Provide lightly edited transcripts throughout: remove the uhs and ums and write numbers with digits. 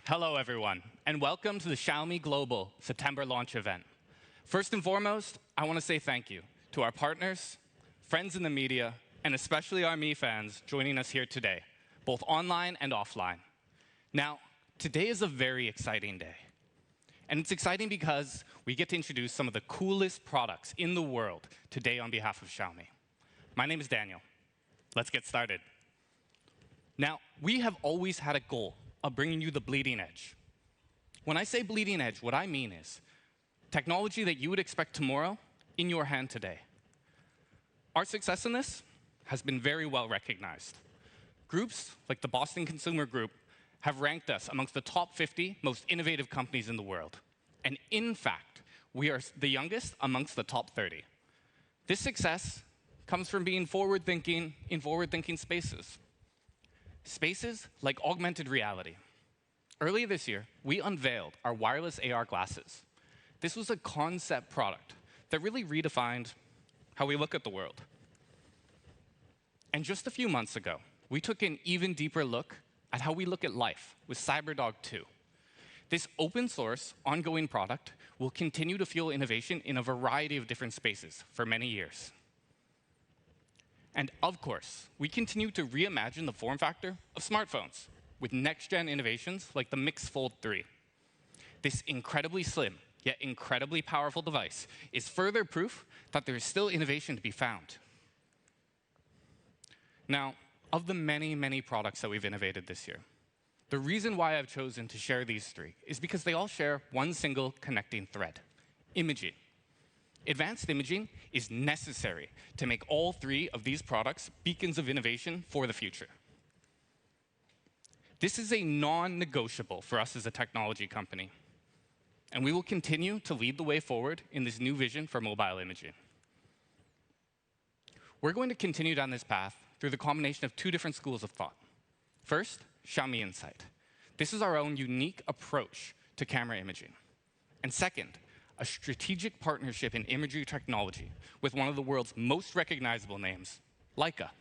Hello, everyone, and welcome to the Xiaomi Global September launch event. First and foremost, I want to say thank you to our partners, friends in the media, and especially our Mi fans joining us here today, both online and offline. Now, today is a very exciting day. And it's exciting because we get to introduce some of the coolest products in the world today on behalf of Xiaomi. My name is Daniel. Let's get started. Now, we have always had a goal of bringing you the bleeding edge. When I say bleeding edge, what I mean is technology that you would expect tomorrow in your hand today. Our success in this has been very well recognized. Groups like the Boston Consumer Group have ranked us amongst the top 50 most innovative companies in the world. And in fact, we are the youngest amongst the top 30. This success comes from being forward-thinking in forward-thinking spaces. Spaces like augmented reality. Earlier this year, we unveiled our wireless AR glasses. This was a concept product that really redefined how we look at the world. And just a few months ago, we took an even deeper look at how we look at life with CyberDog 2. This open source, ongoing product will continue to fuel innovation in a variety of different spaces for many years. And of course, we continue to reimagine the form factor of smartphones with next-gen innovations like the Mix Fold 3. This incredibly slim, yet incredibly powerful device is further proof that there is still innovation to be found. Now, of the many, many products that we've innovated this year, the reason why I've chosen to share these three is because they all share one single connecting thread: imaging. Advanced imaging is necessary to make all three of these products beacons of innovation for the future. This is a non-negotiable for us as a technology company, and we will continue to lead the way forward in this new vision for mobile imaging. We're going to continue down this path through the combination of two different schools of thought. First, Xiaomi Insight. This is our own unique approach to camera imaging. And second, a strategic partnership in imagery technology with one of the world's most recognizable names, Leica.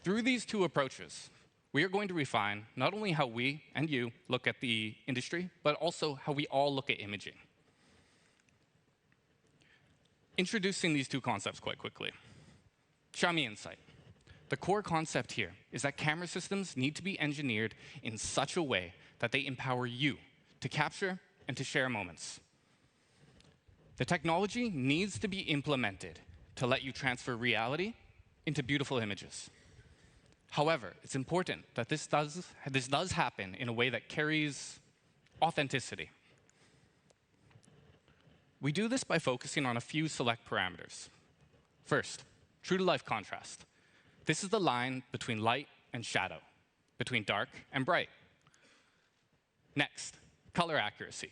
Through these two approaches, we are going to refine not only how we and you look at the industry, but also how we all look at imaging. Introducing these two concepts quite quickly. Xiaomi Insight. The core concept here is that camera systems need to be engineered in such a way that they empower you to capture and to share moments. The technology needs to be implemented to let you transfer reality into beautiful images. However, it's important that this does happen in a way that carries authenticity. We do this by focusing on a few select parameters. First, true-to-life contrast. This is the line between light and shadow, between dark and bright. Next, color accuracy.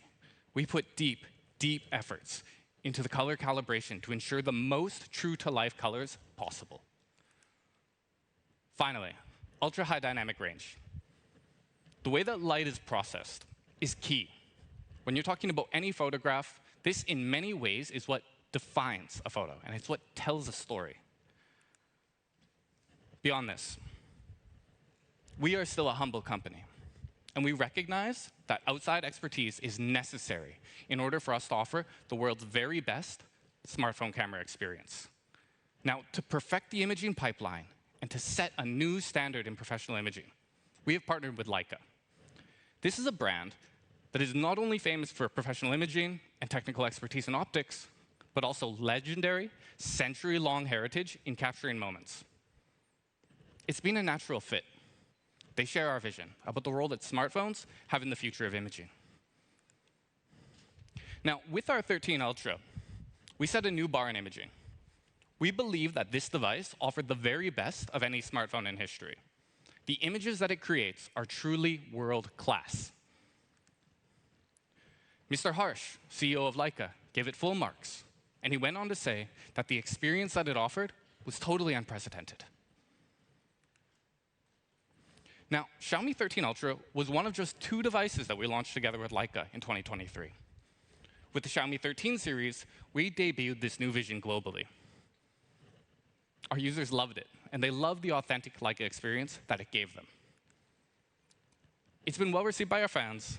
We put deep, deep efforts into the color calibration to ensure the most true-to-life colors possible. Finally, ultra-high dynamic range. The way that light is processed is key. When you're talking about any photograph, this in many ways is what defines a photo, and it's what tells a story. Beyond this, we are still a humble company, and we recognize that outside expertise is necessary in order for us to offer the world's very best smartphone camera experience. Now, to perfect the imaging pipeline and to set a new standard in professional imaging, we have partnered with Leica. This is a brand that is not only famous for professional imaging and technical expertise in optics, but also legendary, century-long heritage in capturing moments. It's been a natural fit. They share our vision about the role that smartphones have in the future of imaging. Now, with our 13 Ultra, we set a new bar in imaging. We believe that this device offered the very best of any smartphone in history. The images that it creates are truly world-class. Mr. Harsh, CEO of Leica, gave it full marks, and he went on to say that the experience that it offered was totally unprecedented. Now, Xiaomi 13 Ultra was one of just 2 devices that we launched together with Leica in 2023. With the Xiaomi 13 series, we debuted this new vision globally. Our users loved it, and they loved the authentic Leica experience that it gave them. It's been well received by our fans,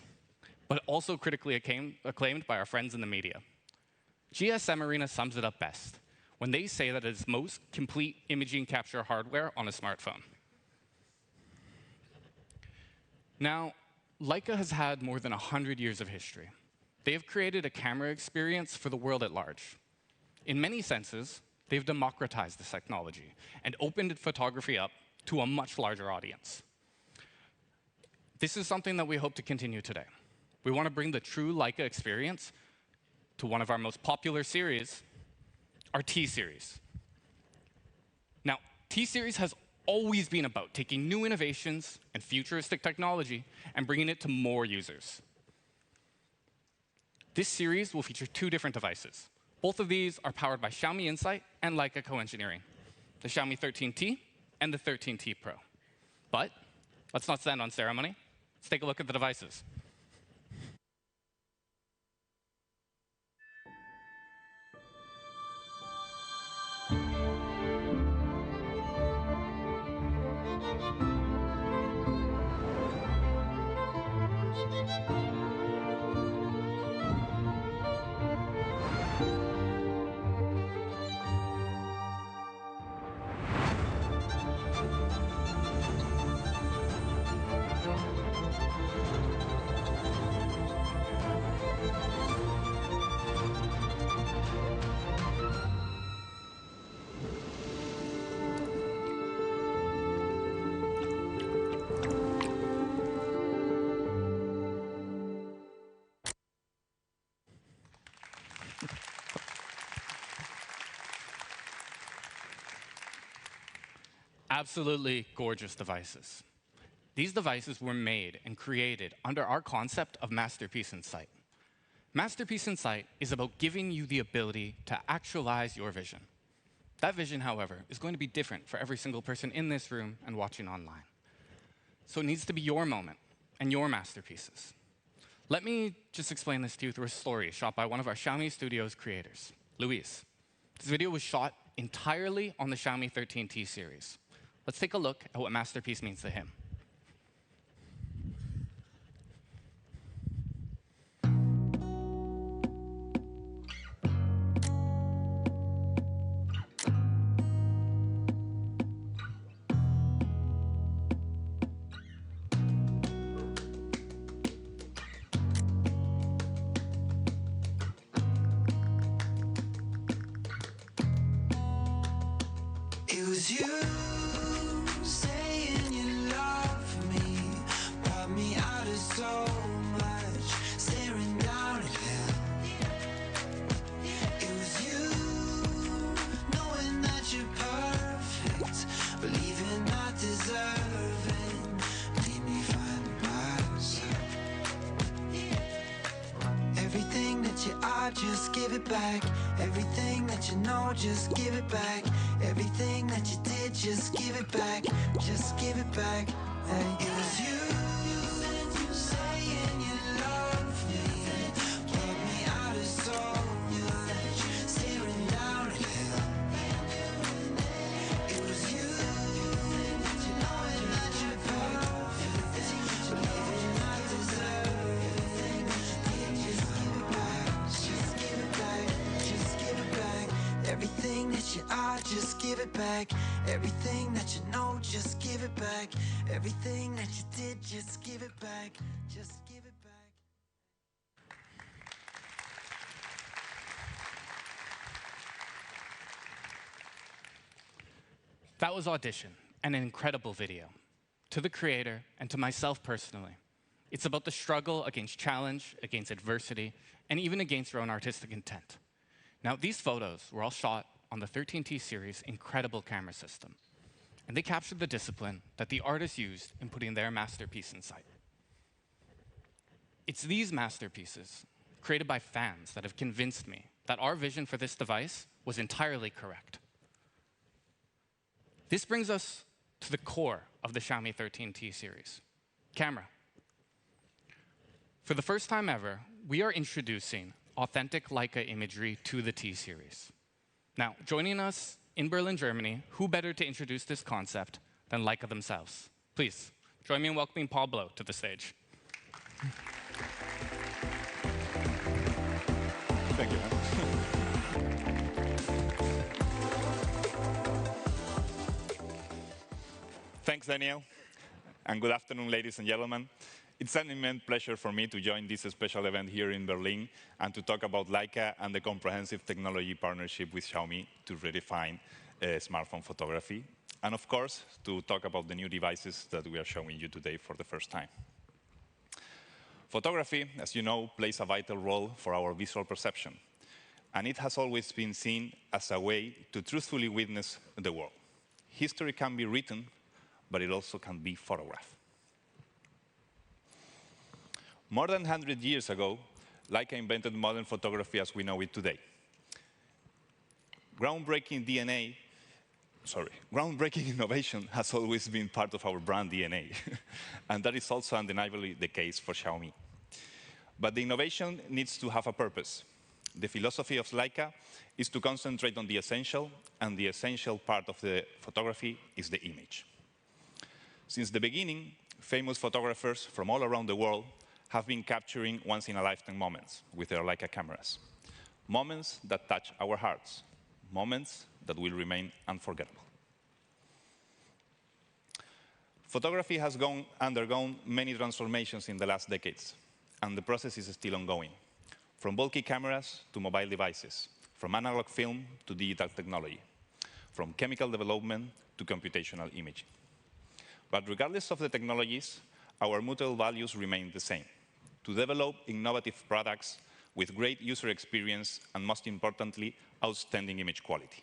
but also critically acclaimed by our friends in the media. GSM Arena sums it up best when they say that it is most complete imaging capture hardware on a smartphone. Now, Leica has had more than 100 years of history. They have created a camera experience for the world at large. In many senses, they've democratized this technology and opened photography up to a much larger audience. This is something that we hope to continue today. We want to bring the true Leica experience to one of our most popular series, our T-Series. Now, T-Series has always been about taking new innovations and futuristic technology and bringing it to more users. This series will feature 2 different devices. Both of these are powered by Xiaomi Insight and Leica co-engineering, the Xiaomi 13T and the 13T Pro. But let's not stand on ceremony. Let's take a look at the devices. Absolutely gorgeous devices. These devices were made and created under our concept of Masterpiece in Sight. Masterpiece in Sight is about giving you the ability to actualize your vision. That vision, however, is going to be different for every single person in this room and watching online. So it needs to be your moment and your masterpieces. Let me just explain this to you through a story shot by one of our Xiaomi Studios creators, Luis. This video was shot entirely on the Xiaomi 13T series. Let's take a look at what masterpiece means to him. was you saying you love me, brought me out of so much, staring down at hell. It was you knowing that you're perfect, believing not deserving, made me find myself. Everything that you are, just give it back. Everything that you know, just give it back. Everything that you did, just give it back. Just give it back. Hey. It was you saying you love me, brought me out of so much, staring down at hell. It was you knowing that you're perfect, believing I deserve everything. Just give it back. Just give it back. Just give it back. Everything that you are, just give it back. Everything that you know, just give it back. Everything that you did, just give it back. Just give it back. That was Audition, and an incredible video. To the creator and to myself personally, it's about the struggle against challenge, against adversity, and even against your own artistic intent. Now, these photos were all shot on the 13T series' incredible camera system, and they captured the discipline that the artists used in putting their masterpiece in sight. It's these masterpieces, created by fans, that have convinced me that our vision for this device was entirely correct. This brings us to the core of the Xiaomi 13T series, camera. For the first time ever, we are introducing authentic Leica imagery to the T series. Now, joining us in Berlin, Germany, who better to introduce this concept than Leica themselves? Please, join me in welcoming Paul Blow to the stage. Thank you. Thanks, Daniel, and good afternoon, ladies and gentlemen. It's an immense pleasure for me to join this special event here in Berlin and to talk about Leica and the comprehensive technology partnership with Xiaomi to redefine smartphone photography, and of course, to talk about the new devices that we are showing you today for the first time. Photography, as you know, plays a vital role for our visual perception, and it has always been seen as a way to truthfully witness the world. History can be written, but it also can be photographed. More than 100 years ago, Leica invented modern photography as we know it today. Groundbreaking innovation has always been part of our brand DNA, and that is also undeniably the case for Xiaomi. But the innovation needs to have a purpose. The philosophy of Leica is to concentrate on the essential, and the essential part of the photography is the image. Since the beginning, famous photographers from all around the world have been capturing once-in-a-lifetime moments with their Leica cameras. Moments that touch our hearts, moments that will remain unforgettable. Photography has undergone many transformations in the last decades, and the process is still ongoing. From bulky cameras to mobile devices, from analog film to digital technology, from chemical development to computational imaging. But regardless of the technologies, our mutual values remain the same: to develop innovative products with great user experience and, most importantly, outstanding image quality.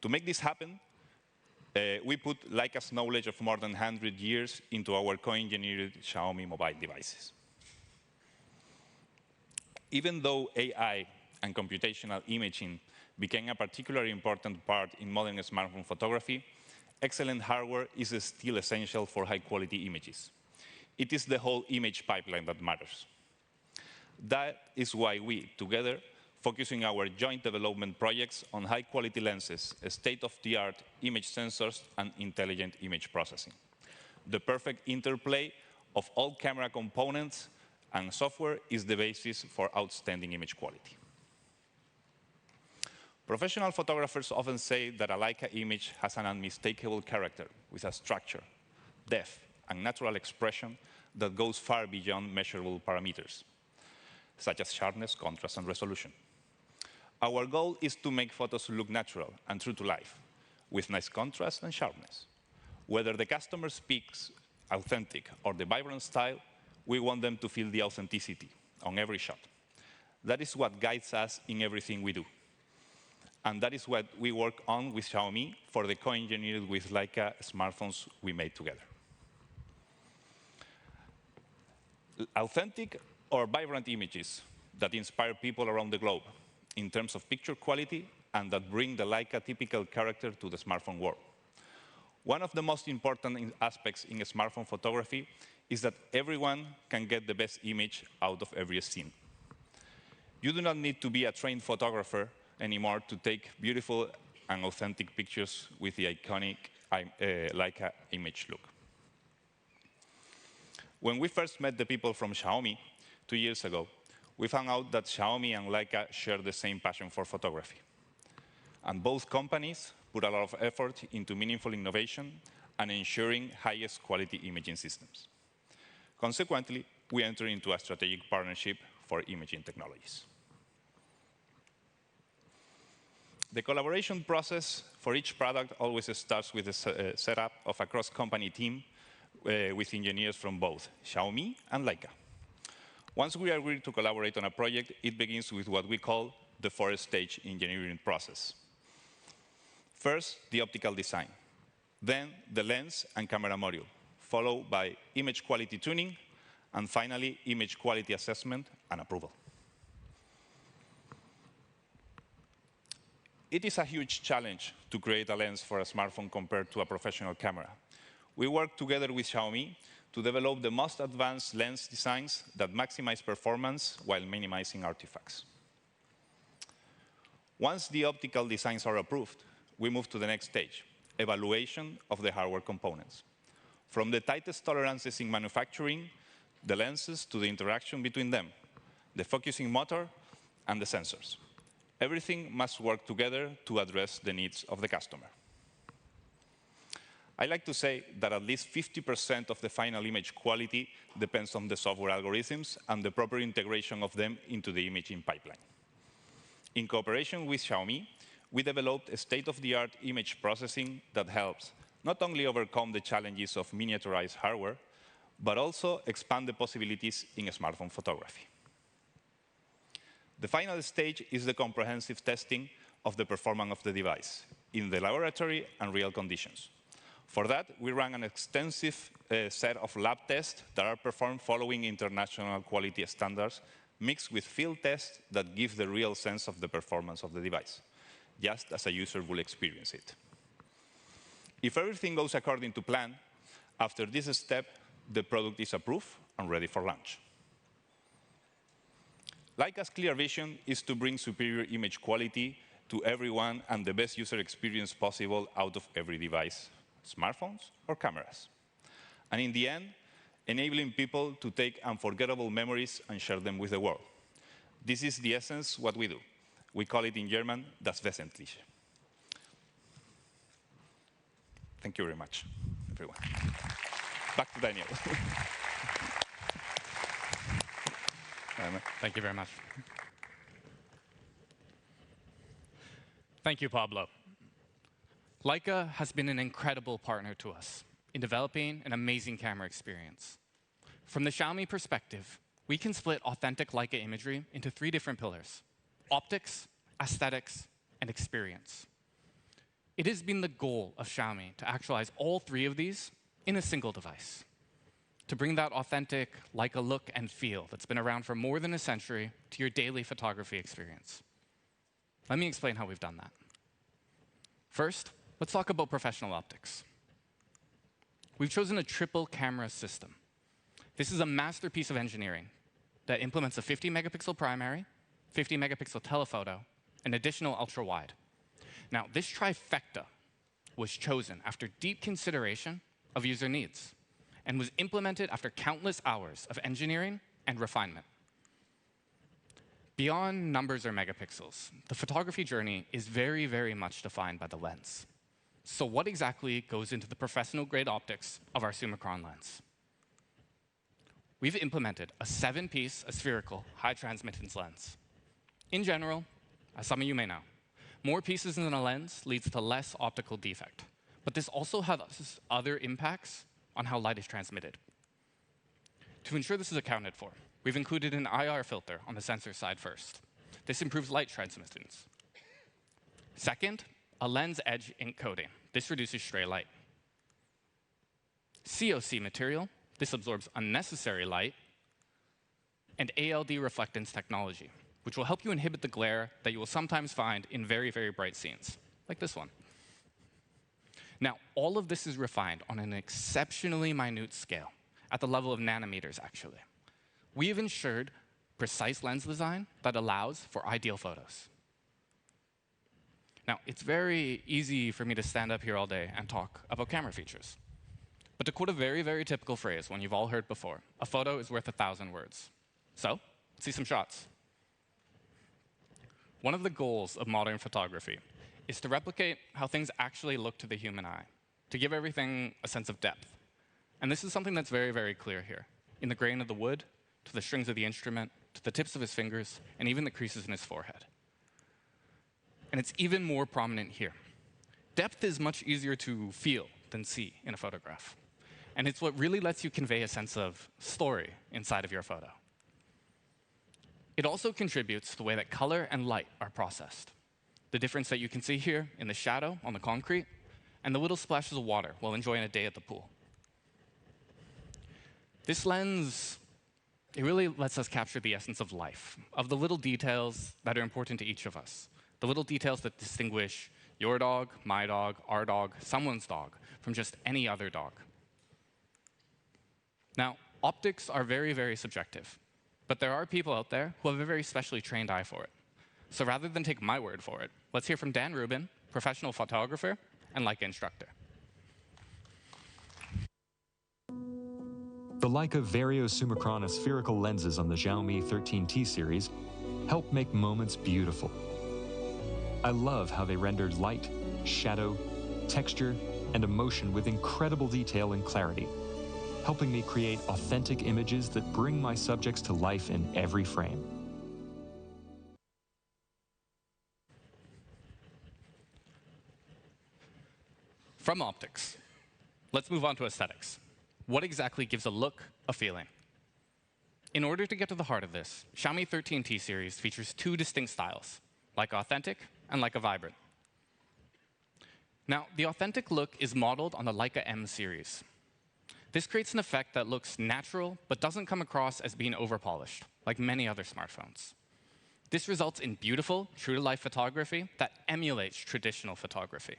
To make this happen, we put Leica's knowledge of more than 100 years into our co-engineered Xiaomi mobile devices. Even though AI and computational imaging became a particularly important part in modern smartphone photography, excellent hardware is still essential for high-quality images. It is the whole image pipeline that matters. That is why we, together, focusing our joint development projects on high-quality lenses, state-of-the-art image sensors, and intelligent image processing. The perfect interplay of all camera components and software is the basis for outstanding image quality. Professional photographers often say that a Leica image has an unmistakable character with a structure, depth, and natural expression that goes far beyond measurable parameters, such as sharpness, contrast, and resolution. Our goal is to make photos look natural and true to life, with nice contrast and sharpness. Whether the customer speaks authentic or the vibrant style, we want them to feel the authenticity on every shot. That is what guides us in everything we do. And that is what we work on with Xiaomi for the co-engineered with Leica smartphones we made together. Authentic or vibrant images that inspire people around the globe in terms of picture quality and that bring the Leica typical character to the smartphone world. One of the most important aspects in smartphone photography is that everyone can get the best image out of every scene. You do not need to be a trained photographer anymore to take beautiful and authentic pictures with the iconic Leica image look. When we first met the people from Xiaomi 2 years ago, we found out that Xiaomi and Leica share the same passion for photography. And both companies put a lot of effort into meaningful innovation and ensuring highest quality imaging systems. Consequently, we entered into a strategic partnership for imaging technologies. The collaboration process for each product always starts with the setup of a cross-company team with engineers from both Xiaomi and Leica. Once we agree to collaborate on a project, it begins with what we call the four-stage engineering process. First, the optical design, then the lens and camera module, followed by image quality tuning, and finally, image quality assessment and approval. It is a huge challenge to create a lens for a smartphone compared to a professional camera. We work together with Xiaomi to develop the most advanced lens designs that maximize performance while minimizing artifacts. Once the optical designs are approved, we move to the next stage, evaluation of the hardware components. From the tightest tolerances in manufacturing, the lenses to the interaction between them, the focusing motor, and the sensors. Everything must work together to address the needs of the customer. I like to say that at least 50% of the final image quality depends on the software algorithms and the proper integration of them into the imaging pipeline. In cooperation with Xiaomi, we developed a state-of-the-art image processing that helps not only overcome the challenges of miniaturized hardware, but also expand the possibilities in smartphone photography. The final stage is the comprehensive testing of the performance of the device in the laboratory and real conditions. For that, we run an extensive set of lab tests that are performed following international quality standards, mixed with field tests that give the real sense of the performance of the device, just as a user will experience it. If everything goes according to plan, after this step, the product is approved and ready for launch. Leica's clear vision is to bring superior image quality to everyone and the best user experience possible out of every device, smartphones or cameras. And in the end, enabling people to take unforgettable memories and share them with the world. This is the essence what we do. We call it in German, das Wesentliche. Thank you very much, everyone. Back to Daniel. Thank you very much. Thank you, Pablo. Leica has been an incredible partner to us in developing an amazing camera experience. From the Xiaomi perspective, we can split authentic Leica imagery into 3 different pillars: optics, aesthetics, and experience. It has been the goal of Xiaomi to actualize all 3 of these in a single device, to bring that authentic Leica look and feel that's been around for more than a century to your daily photography experience. Let me explain how we've done that. First, let's talk about professional optics. We've chosen a triple camera system. This is a masterpiece of engineering that implements a 50 megapixel primary, 50 megapixel telephoto, and additional ultra wide. Now, this trifecta was chosen after deep consideration of user needs and was implemented after countless hours of engineering and refinement. Beyond numbers or megapixels, the photography journey is very, very much defined by the lens. So what exactly goes into the professional-grade optics of our Summicron lens? We've implemented a 7-piece spherical high transmittance lens. In general, as some of you may know, more pieces in a lens leads to less optical defect, but this also has other impacts on how light is transmitted. To ensure this is accounted for, we've included an IR filter on the sensor side first. This improves light transmittance. Second, a lens edge ink coating. This reduces stray light. COC material. This absorbs unnecessary light. And ALD reflectance technology, which will help you inhibit the glare that you will sometimes find in very, very bright scenes, like this one. Now, all of this is refined on an exceptionally minute scale, at the level of nanometers, actually. We have ensured precise lens design that allows for ideal photos. Now, it's very easy for me to stand up here all day and talk about camera features. But to quote a very, very typical phrase, one you've all heard before, a photo is worth 1,000 words. So, let's see some shots. One of the goals of modern photography is to replicate how things actually look to the human eye, to give everything a sense of depth. And this is something that's very, very clear here, in the grain of the wood, to the strings of the instrument, to the tips of his fingers, and even the creases in his forehead. And it's even more prominent here. Depth is much easier to feel than see in a photograph. And it's what really lets you convey a sense of story inside of your photo. It also contributes to the way that color and light are processed. The difference that you can see here in the shadow on the concrete, and the little splashes of water while enjoying a day at the pool. This lens, it really lets us capture the essence of life, of the little details that are important to each of us, the little details that distinguish your dog, my dog, our dog, someone's dog, from just any other dog. Now, optics are very, very subjective, but there are people out there who have a very specially trained eye for it. So rather than take my word for it, let's hear from Dan Rubin, professional photographer and Leica instructor. The Leica Vario Summicron spherical lenses on the Xiaomi 13T series help make moments beautiful. I love how they rendered light, shadow, texture, and emotion with incredible detail and clarity, helping me create authentic images that bring my subjects to life in every frame. From optics, let's move on to aesthetics. What exactly gives a look a feeling? In order to get to the heart of this, Xiaomi 13T series features two distinct styles, Leica Authentic and Leica Vibrant. Now, the authentic look is modeled on the Leica M series. This creates an effect that looks natural, but doesn't come across as being overpolished, like many other smartphones. This results in beautiful, true-to-life photography that emulates traditional photography.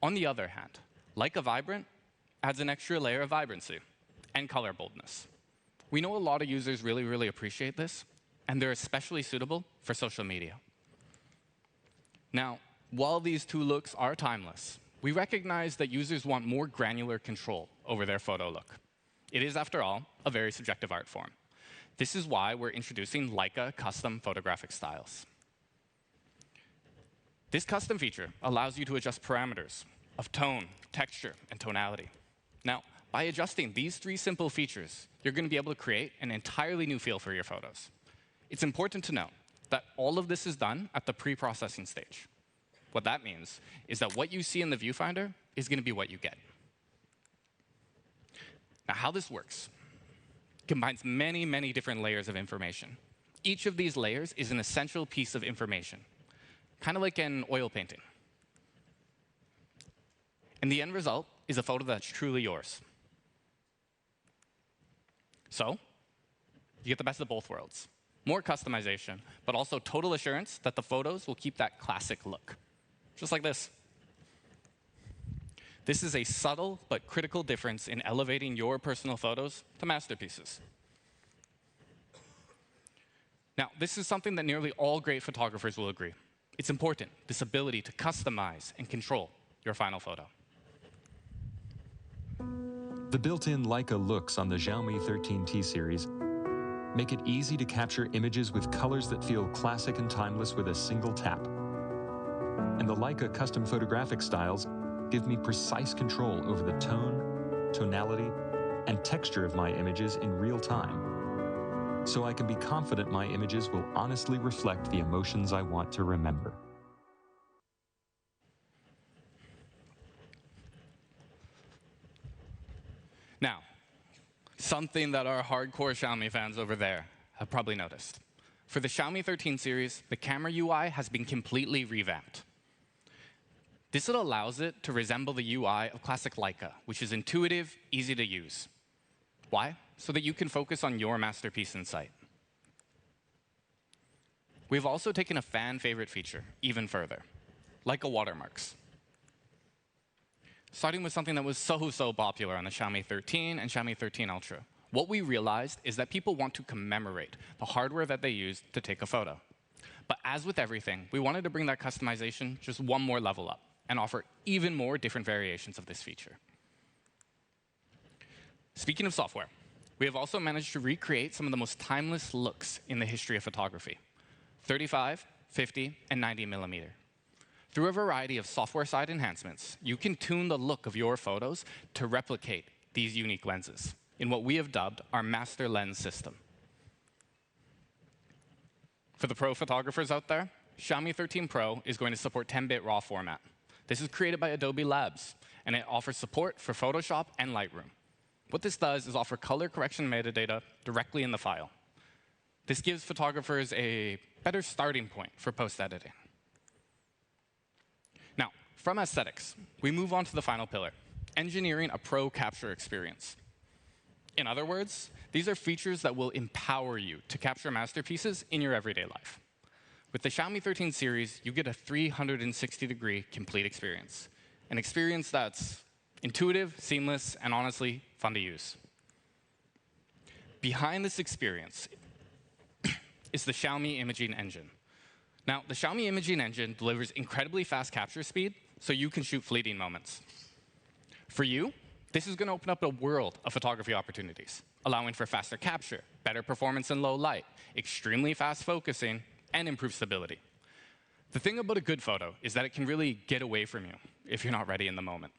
On the other hand, Leica Vibrant adds an extra layer of vibrancy and color boldness. We know a lot of users really, really appreciate this, and they're especially suitable for social media. Now, while these two looks are timeless, we recognize that users want more granular control over their photo look. It is, after all, a very subjective art form. This is why we're introducing Leica custom photographic styles. This custom feature allows you to adjust parameters of tone, texture, and tonality. Now, by adjusting these three simple features, you're going to be able to create an entirely new feel for your photos. It's important to note that all of this is done at the pre-processing stage. What that means is that what you see in the viewfinder is going to be what you get. Now, how this works combines many, many different layers of information. Each of these layers is an essential piece of information, kind of like an oil painting. And the end result is a photo that's truly yours. So, you get the best of both worlds. More customization, but also total assurance that the photos will keep that classic look. Just like this. This is a subtle but critical difference in elevating your personal photos to masterpieces. Now, this is something that nearly all great photographers will agree. It's important, this ability to customize and control your final photo. The built-in Leica looks on the Xiaomi 13T series make it easy to capture images with colors that feel classic and timeless with a single tap. And the Leica custom photographic styles give me precise control over the tone, tonality, and texture of my images in real time. so I can be confident my images will honestly reflect the emotions I want to remember. Now, something that our hardcore Xiaomi fans over there have probably noticed. For the Xiaomi 13 series, the camera UI has been completely revamped. This allows it to resemble the UI of classic Leica, which is intuitive, easy to use. Why? So that you can focus on your masterpiece in sight. We've also taken a fan favorite feature even further, Leica watermarks. Starting with something that was so popular on the Xiaomi 13 and Xiaomi 13 Ultra. What we realized is that people want to commemorate the hardware that they used to take a photo. But as with everything, we wanted to bring that customization just one more level up and offer even more different variations of this feature. Speaking of software, we have also managed to recreate some of the most timeless looks in the history of photography: 35, 50, and 90 millimeter. Through a variety of software-side enhancements, you can tune the look of your photos to replicate these unique lenses in what we have dubbed our master lens system. For the pro photographers out there, Xiaomi 13 Pro is going to support 10-bit RAW format. This is created by Adobe Labs, and it offers support for Photoshop and Lightroom. What this does is offer color correction metadata directly in the file. This gives photographers a better starting point for post-editing. Now, from aesthetics, we move on to the final pillar, engineering a pro capture experience. In other words, these are features that will empower you to capture masterpieces in your everyday life. With the Xiaomi 13 series, you get a 360-degree complete experience, an experience that's intuitive, seamless, and honestly fun to use. Behind this experience is the Xiaomi imaging engine. Now, the Xiaomi imaging engine delivers incredibly fast capture speed, so you can shoot fleeting moments. For you, this is going to open up a world of photography opportunities, allowing for faster capture, better performance in low light, extremely fast focusing, and improved stability. The thing about a good photo is that it can really get away from you if you're not ready in the moment.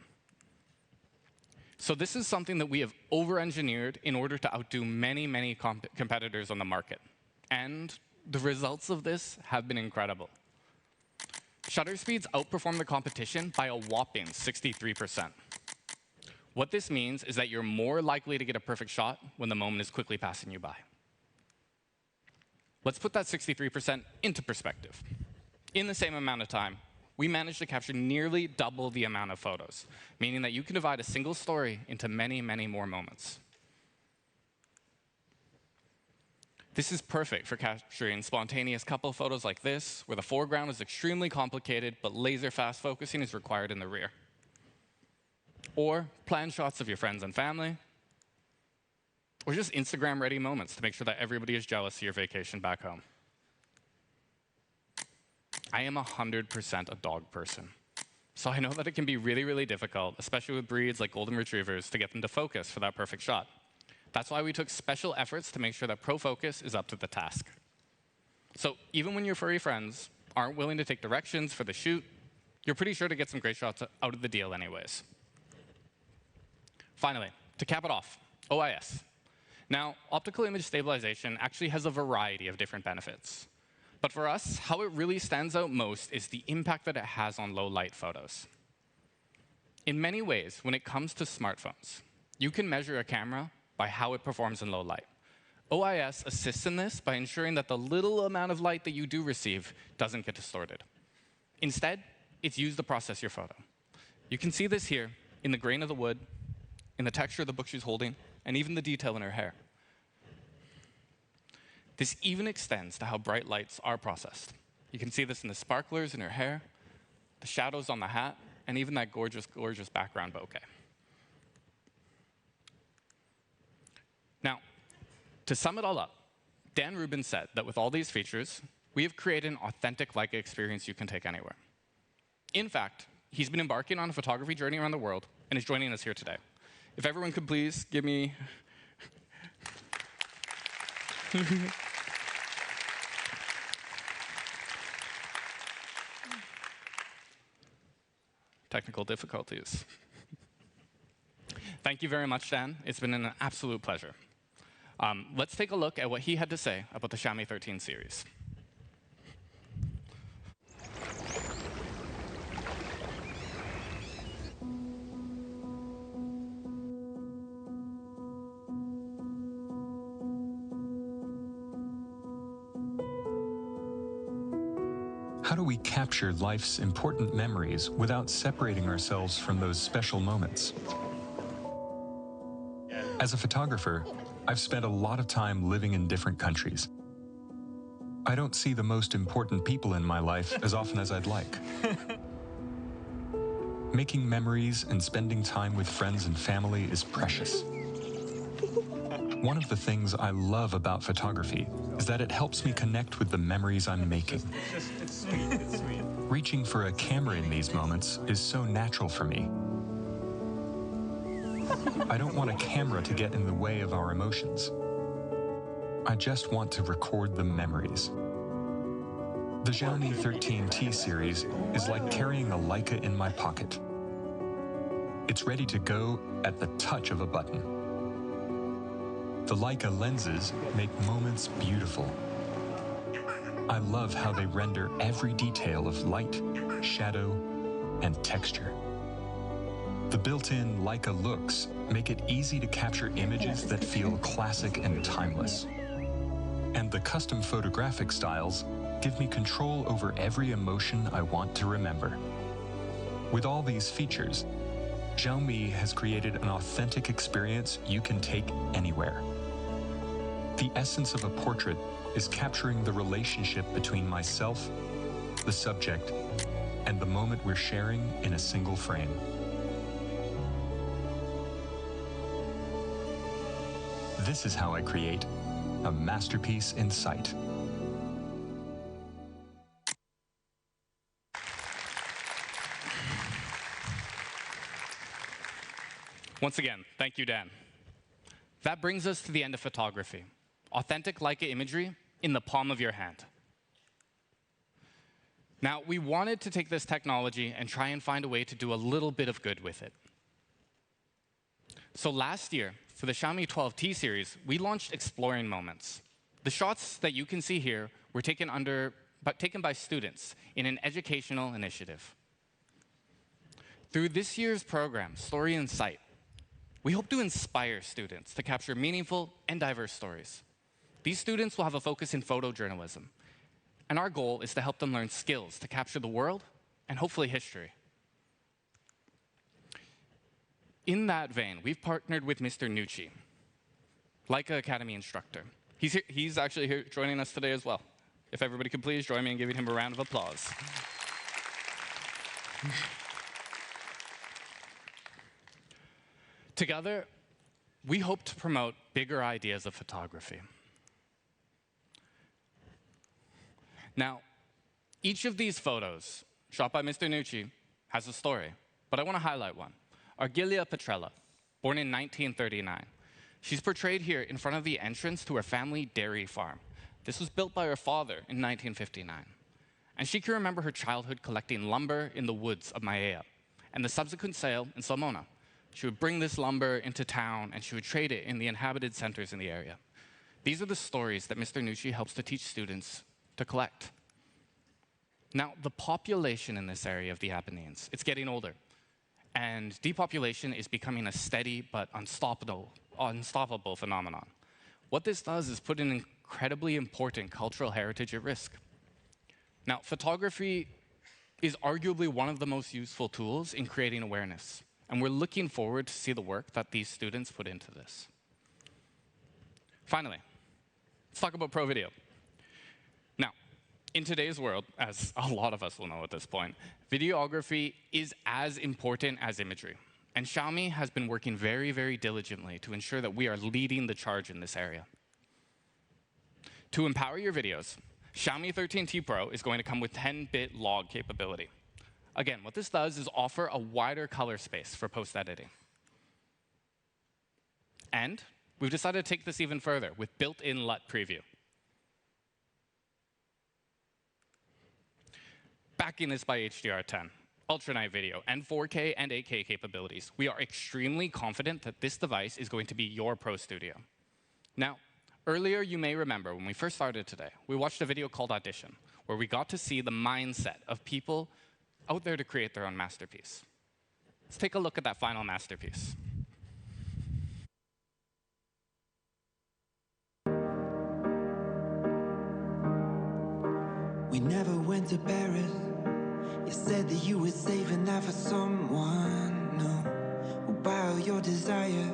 So this is something that we have over-engineered in order to outdo many competitors on the market. And the results of this have been incredible. Shutter speeds outperform the competition by a whopping 63%. What this means is that you're more likely to get a perfect shot when the moment is quickly passing you by. Let's put that 63% into perspective. In the same amount of time, we managed to capture nearly double the amount of photos, meaning that you can divide a single story into many more moments. This is perfect for capturing spontaneous couple photos like this, where the foreground is extremely complicated, but laser-fast focusing is required in the rear. Or plan shots of your friends and family, or just Instagram-ready moments to make sure that everybody is jealous of your vacation back home. I am 100% a dog person, so I know that it can be really difficult, especially with breeds like golden retrievers, to get them to focus for that perfect shot. That's why we took special efforts to make sure that ProFocus is up to the task. So even when your furry friends aren't willing to take directions for the shoot, you're pretty sure to get some great shots out of the deal anyways. Finally, to cap it off, OIS. Now, optical image stabilization actually has a variety of different benefits. But for us, how it really stands out most is the impact that it has on low-light photos. In many ways, when it comes to smartphones, you can measure a camera by how it performs in low light. OIS assists in this by ensuring that the little amount of light that you do receive doesn't get distorted. Instead, it's used to process your photo. You can see this here in the grain of the wood, in the texture of the book she's holding, and even the detail in her hair. This even extends to how bright lights are processed. You can see this in the sparklers in her hair, the shadows on the hat, and even that gorgeous background bokeh. Now, to sum it all up, Dan Rubin said that with all these features, we have created an authentic Leica experience you can take anywhere. In fact, he's been embarking on a photography journey around the world and is joining us here today. If everyone could please give me... Technical difficulties. Thank you very much, Dan. It's been an absolute pleasure. Let's take a look at what he had to say about the Xiaomi 13 series. How do we capture life's important memories without separating ourselves from those special moments? As a photographer, I've spent a lot of time living in different countries. I don't see the most important people in my life as often as I'd like. Making memories and spending time with friends and family is precious. One of the things I love about photography is that it helps me connect with the memories I'm making. It's sweet. Reaching for a camera in these moments is so natural for me. I don't want a camera to get in the way of our emotions. I just want to record the memories. The Xiaomi 13T series is like carrying a Leica in my pocket. It's ready to go at the touch of a button. The Leica lenses make moments beautiful. I love how they render every detail of light, shadow, and texture. The built-in Leica looks make it easy to capture images that feel classic and timeless. And the custom photographic styles give me control over every emotion I want to remember. With all these features, Xiaomi has created an authentic experience you can take anywhere. The essence of a portrait is capturing the relationship between myself, the subject, and the moment we're sharing in a single frame. This is how I create a masterpiece in sight. Once again, thank you, Dan. That brings us to the end of photography. Authentic Leica imagery in the palm of your hand. Now, we wanted to take this technology and try and find a way to do a little bit of good with it. So last year, for the Xiaomi 12T series, we launched Exploring Moments. The shots that you can see here were taken by students in an educational initiative. Through this year's program, Story in Sight, we hope to inspire students to capture meaningful and diverse stories. These students will have a focus in photojournalism, and our goal is to help them learn skills to capture the world and hopefully history. In that vein, we've partnered with Mr. Nucci, Leica Academy instructor. He's actually here joining us today as well. If everybody could please join me in giving him a round of applause. Together, we hope to promote bigger ideas of photography. Now, each of these photos, shot by Mr. Nucci, has a story, but I want to highlight one. Argilia Petrella, born in 1939. She's portrayed here in front of the entrance to her family dairy farm. This was built by her father in 1959. And she can remember her childhood collecting lumber in the woods of Maia and the subsequent sale in Salmona. She would bring this lumber into town and she would trade it in the inhabited centers in the area. These are the stories that Mr. Nucci helps to teach students to collect. Now, the population in this area of the Apennines, it's getting older. And depopulation is becoming a steady but unstoppable phenomenon. What this does is put an incredibly important cultural heritage at risk. Now, photography is arguably one of the most useful tools in creating awareness. And we're looking forward to see the work that these students put into this. Finally, let's talk about pro video. Now, in today's world, as a lot of us will know at this point, videography is as important as imagery. And Xiaomi has been working very, very diligently to ensure that we are leading the charge in this area. To empower your videos, Xiaomi 13T Pro is going to come with 10-bit log capability. Again, what this does is offer a wider color space for post-editing. And we've decided to take this even further with built-in LUT preview. Backing this by HDR10, Ultra Night video, and 4K and 8K capabilities, we are extremely confident that this device is going to be your pro studio. Now, Earlier, you may remember when we first started today, we watched a video called Audition, where we got to see the mindset of people out there to create their own masterpiece. Let's take a look at that final masterpiece. We never went to Paris. You said that you were saving that for someone new. Well, by all your desires,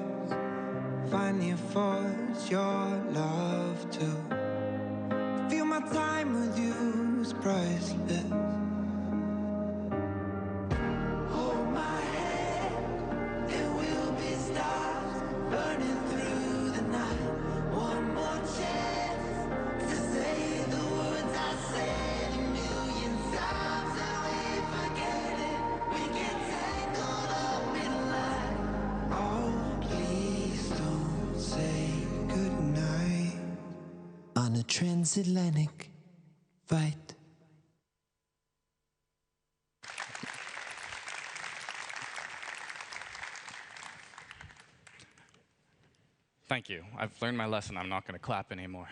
finally force your love to feel my time with you is priceless. Hold my hand, there will be stars burning through the night. One more chance to say the words I said a million times, and we forget it. We get tangled up in light. Oh, please don't say goodnight on a transatlantic flight. Thank you. I've learned my lesson. I'm not going to clap anymore.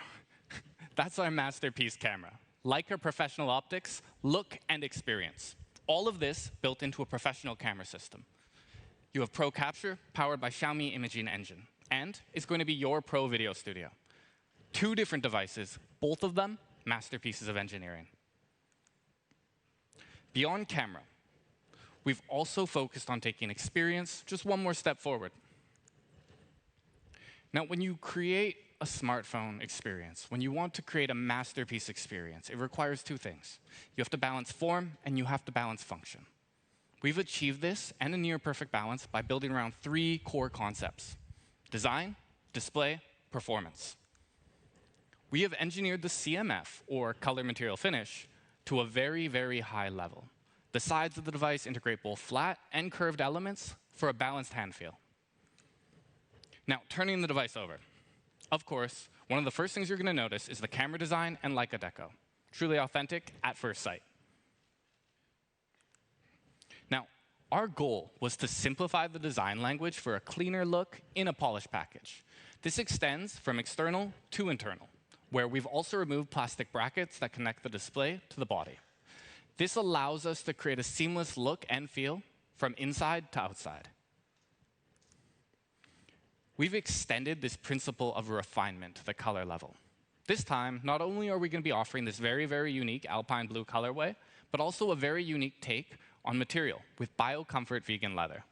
That's our masterpiece camera. Leica professional optics, look and experience. All of this built into a professional camera system. You have Pro Capture, powered by Xiaomi Imaging Engine, and it's going to be your Pro Video Studio. 2 different devices, both of them masterpieces of engineering. Beyond camera, we've also focused on taking experience just one more step forward. Now, when you create a smartphone experience, when you want to create a masterpiece experience, it requires 2 things. You have to balance form, and you have to balance function. We've achieved this and a near-perfect balance by building around 3 core concepts: design, display, performance. We have engineered the CMF, or color material finish, to a very, very high level. The sides of the device integrate both flat and curved elements for a balanced hand feel. Now, turning the device over. Of course, one of the first things you're going to notice is the camera design and Leica deco. Truly authentic at first sight. Now, our goal was to simplify the design language for a cleaner look in a polished package. This extends from external to internal, where we've also removed plastic brackets that connect the display to the body. This allows us to create a seamless look and feel from inside to outside. We've extended this principle of refinement to the color level. This time, not only are we going to be offering this very, very unique alpine blue colorway, but also a very unique take on material with BioComfort vegan leather.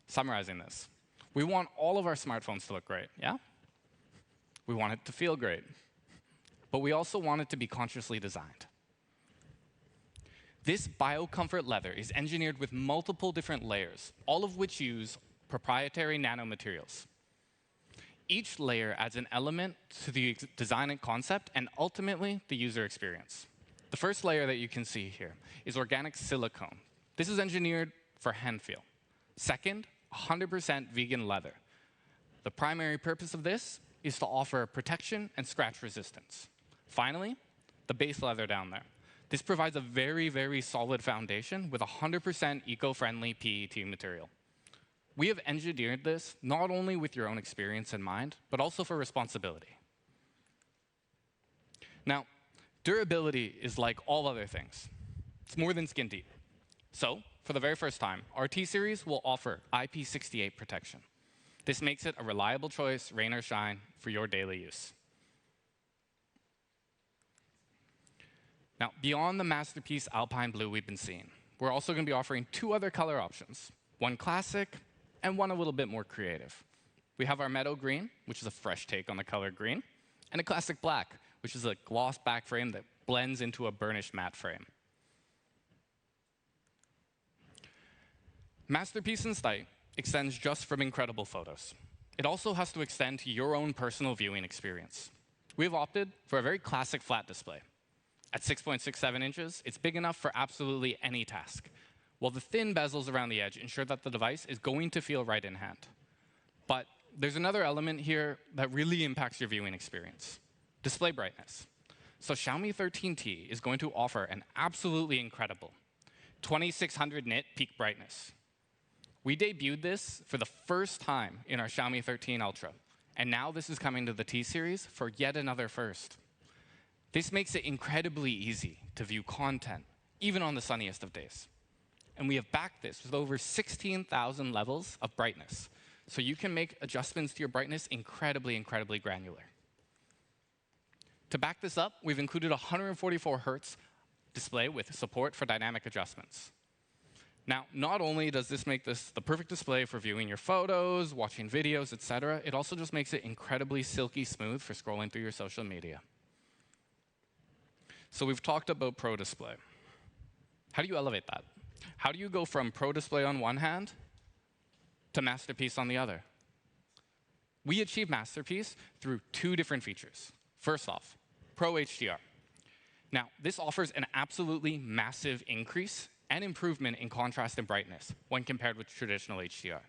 Summarizing this, we want all of our smartphones to look great, yeah? We want it to feel great. But we also want it to be consciously designed. This BioComfort leather is engineered with multiple different layers, all of which use proprietary nanomaterials. Each layer adds an element to the design and concept, and ultimately, the user experience. The first layer that you can see here is organic silicone. This is engineered for hand feel. Second, 100% vegan leather. The primary purpose of this is to offer protection and scratch resistance. Finally, the base leather down there. This provides a very, very solid foundation with 100% eco-friendly PET material. We have engineered this not only with your own experience in mind, but also for responsibility. Now, durability is like all other things. It's more than skin deep. So, for the very first time, our T-Series will offer IP68 protection. This makes it a reliable choice, rain or shine, for your daily use. Now, beyond the masterpiece alpine blue we've been seeing, we're also going to be offering 2 other color options, one classic and one a little bit more creative. We have our meadow green, which is a fresh take on the color green, and a classic black, which is a gloss back frame that blends into a burnished matte frame. Masterpiece in sight extends just from incredible photos. It also has to extend to your own personal viewing experience. We've opted for a very classic flat display. At 6.67 inches, it's big enough for absolutely any task, while the thin bezels around the edge ensure that the device is going to feel right in hand. But there's another element here that really impacts your viewing experience: display brightness. So Xiaomi 13T is going to offer an absolutely incredible 2600 nit peak brightness. We debuted this for the first time in our Xiaomi 13 Ultra, And now this is coming to the T series for yet another first. This makes it incredibly easy to view content, even on the sunniest of days. And we have backed this with over 16,000 levels of brightness. So you can make adjustments to your brightness incredibly, incredibly granular. To back this up, we've included a 144 Hz display with support for dynamic adjustments. Now, not only does this make this the perfect display for viewing your photos, watching videos, etc., it also just makes it incredibly silky smooth for scrolling through your social media. So we've talked about Pro Display. How do you elevate that? How do you go from Pro Display on one hand to Masterpiece on the other? We achieve Masterpiece through two different features. First off, Pro HDR. Now, this offers an absolutely massive increase and improvement in contrast and brightness when compared with traditional HDR.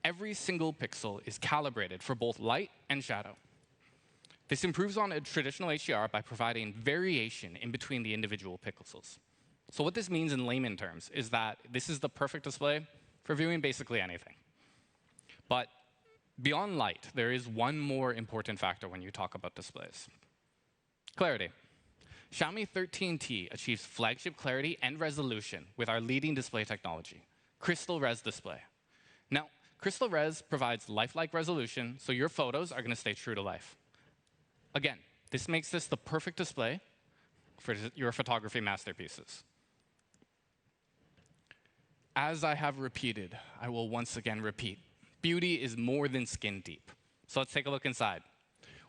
Every single pixel is calibrated for both light and shadow. This improves on a traditional HDR by providing variation in between the individual pixels. So what this means in layman terms is that this is the perfect display for viewing basically anything. But beyond light, there is one more important factor when you talk about displays. Clarity. Xiaomi 13T achieves flagship clarity and resolution with our leading display technology, Crystal Res Display. Now, Crystal Res provides lifelike resolution, so your photos are going to stay true to life. Again, this makes this the perfect display for your photography masterpieces. As I have repeated, I will once again repeat. Beauty is more than skin deep. So let's take a look inside.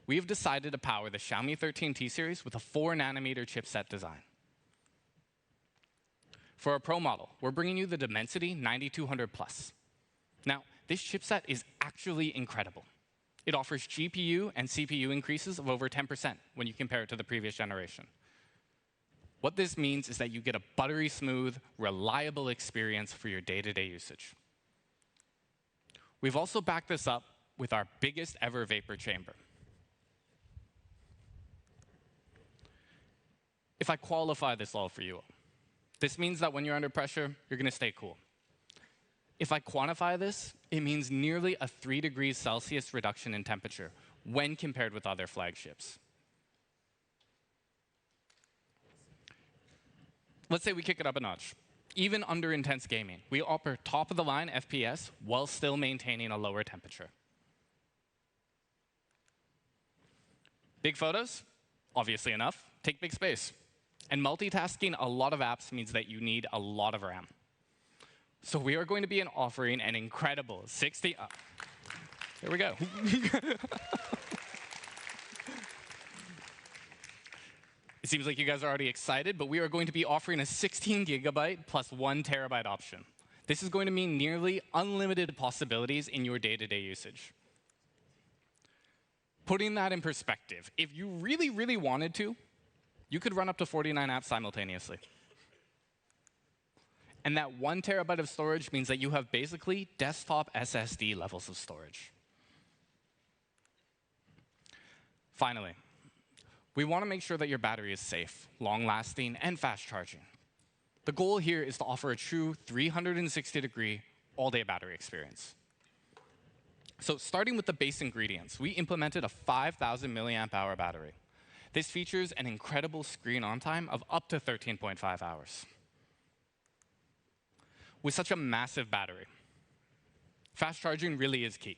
We've decided to power the Xiaomi 13T series with a 4-nanometer chipset design. For our Pro model, we're bringing you the Dimensity 9200 Plus. Now, this chipset is actually incredible. It offers GPU and CPU increases of over 10% when you compare it to the previous generation. What this means is that you get a buttery smooth, reliable experience for your day-to-day usage. We've also backed this up with our biggest ever vapor chamber. If I qualify this all for you, this means that when you're under pressure, you're going to stay cool. If I quantify this, it means nearly a 3 degrees Celsius reduction in temperature when compared with other flagships. Let's say we kick it up a notch. Even under intense gaming, we offer top-of-the-line FPS while still maintaining a lower temperature. Big photos, obviously enough, take big space. And multitasking a lot of apps means that you need a lot of RAM. So we are going to be offering an incredible 60... There we go. It seems like you guys are already excited, but we are going to be offering a 16 gigabyte plus 1 terabyte option. This is going to mean nearly unlimited possibilities in your day-to-day usage. Putting that in perspective, if you really, really wanted to, you could run up to 49 apps simultaneously. And that 1 terabyte of storage means that you have basically desktop SSD levels of storage. Finally, we want to make sure that your battery is safe, long-lasting, and fast-charging. The goal here is to offer a true 360-degree all-day battery experience. So starting with the base ingredients, we implemented a 5,000 milliamp hour battery. This features an incredible screen on time of up to 13.5 hours. With such a massive battery, fast charging really is key.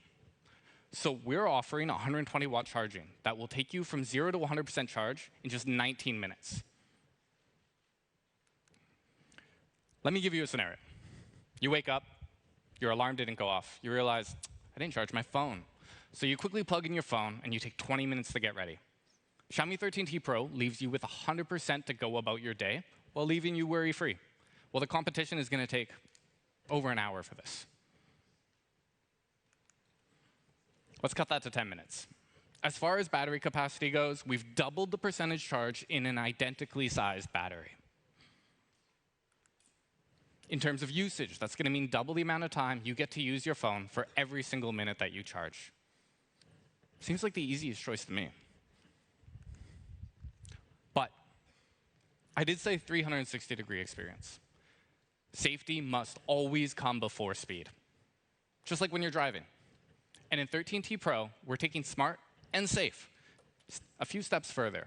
So we're offering 120-watt charging that will take you from 0 to 100% charge in just 19 minutes. Let me give you a scenario. You wake up, your alarm didn't go off. You realize, I didn't charge my phone. So you quickly plug in your phone, and you take 20 minutes to get ready. Xiaomi 13T Pro leaves you with 100% to go about your day while leaving you worry-free. Well, the competition is going to take over an hour for this. Let's cut that to 10 minutes. As far as battery capacity goes, we've doubled the percentage charge in an identically sized battery. In terms of usage, that's going to mean double the amount of time you get to use your phone for every single minute that you charge. Seems like the easiest choice to me. But I did say 360-degree experience. Safety must always come before speed. Just like when you're driving. And in 13T Pro, we're taking smart and safe a few steps further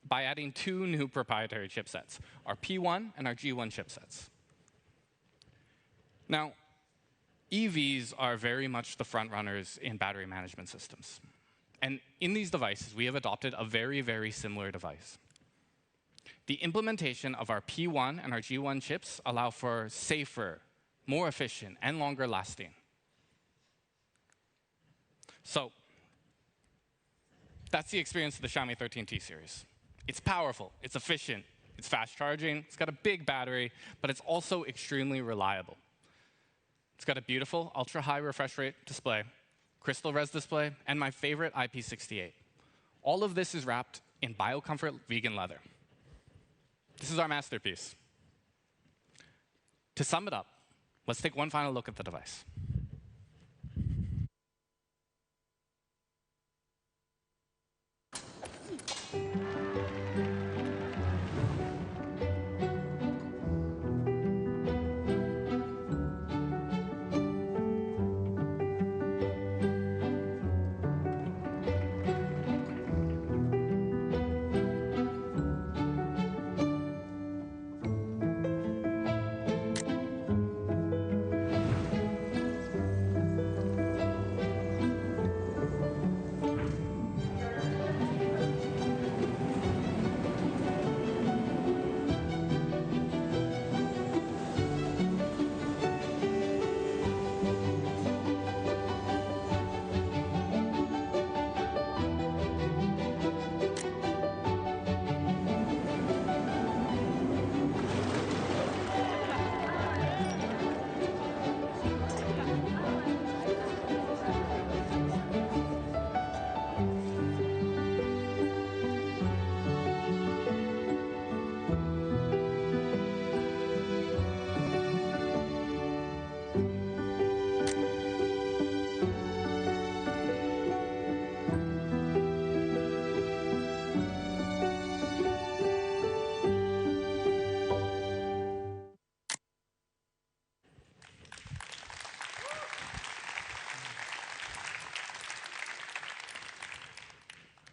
by adding two new proprietary chipsets, our P1 and our G1 chipsets. Now, EVs are very much the front runners in battery management systems. And in these devices, we have adopted a very, very similar device. The implementation of our P1 and our G1 chips allow for safer, more efficient, and longer lasting. So that's the experience of the Xiaomi 13T series. It's powerful, it's efficient, it's fast charging, it's got a big battery, but it's also extremely reliable. It's got a beautiful ultra-high refresh rate display, crystal res display, and my favorite IP68. All of this is wrapped in BioComfort vegan leather. This is our masterpiece. To sum it up, let's take one final look at the device.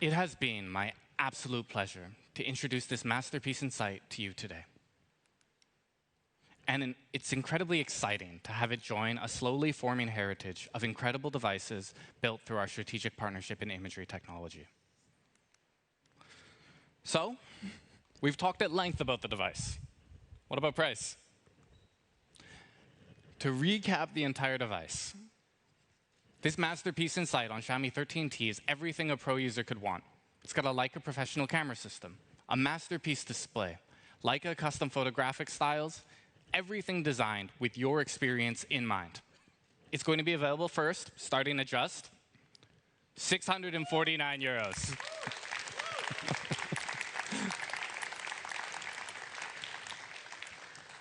It has been my absolute pleasure to introduce this masterpiece in sight to you today. And it's incredibly exciting to have it join a slowly forming heritage of incredible devices built through our strategic partnership in imagery technology. So, we've talked at length about the device. What about price? To recap the entire device, this masterpiece in sight on Xiaomi 13T is everything a pro user could want. It's got a Leica professional camera system, a masterpiece display, Leica custom photographic styles, everything designed with your experience in mind. It's going to be available first, starting at just 649 euros.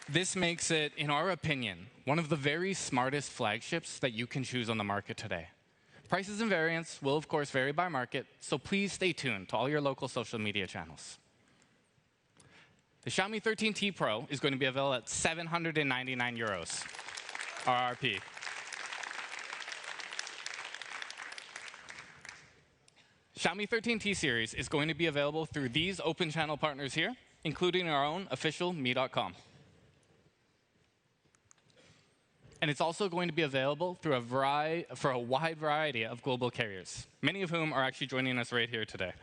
This makes it, in our opinion, one of the very smartest flagships that you can choose on the market today. Prices and variants will, of course, vary by market, so please stay tuned to all your local social media channels. The Xiaomi 13T Pro is going to be available at 799 euros, RRP. Xiaomi 13T series is going to be available through these open channel partners here, including our own official mi.com. And it's also going to be available through for a wide variety of global carriers, many of whom are actually joining us right here today.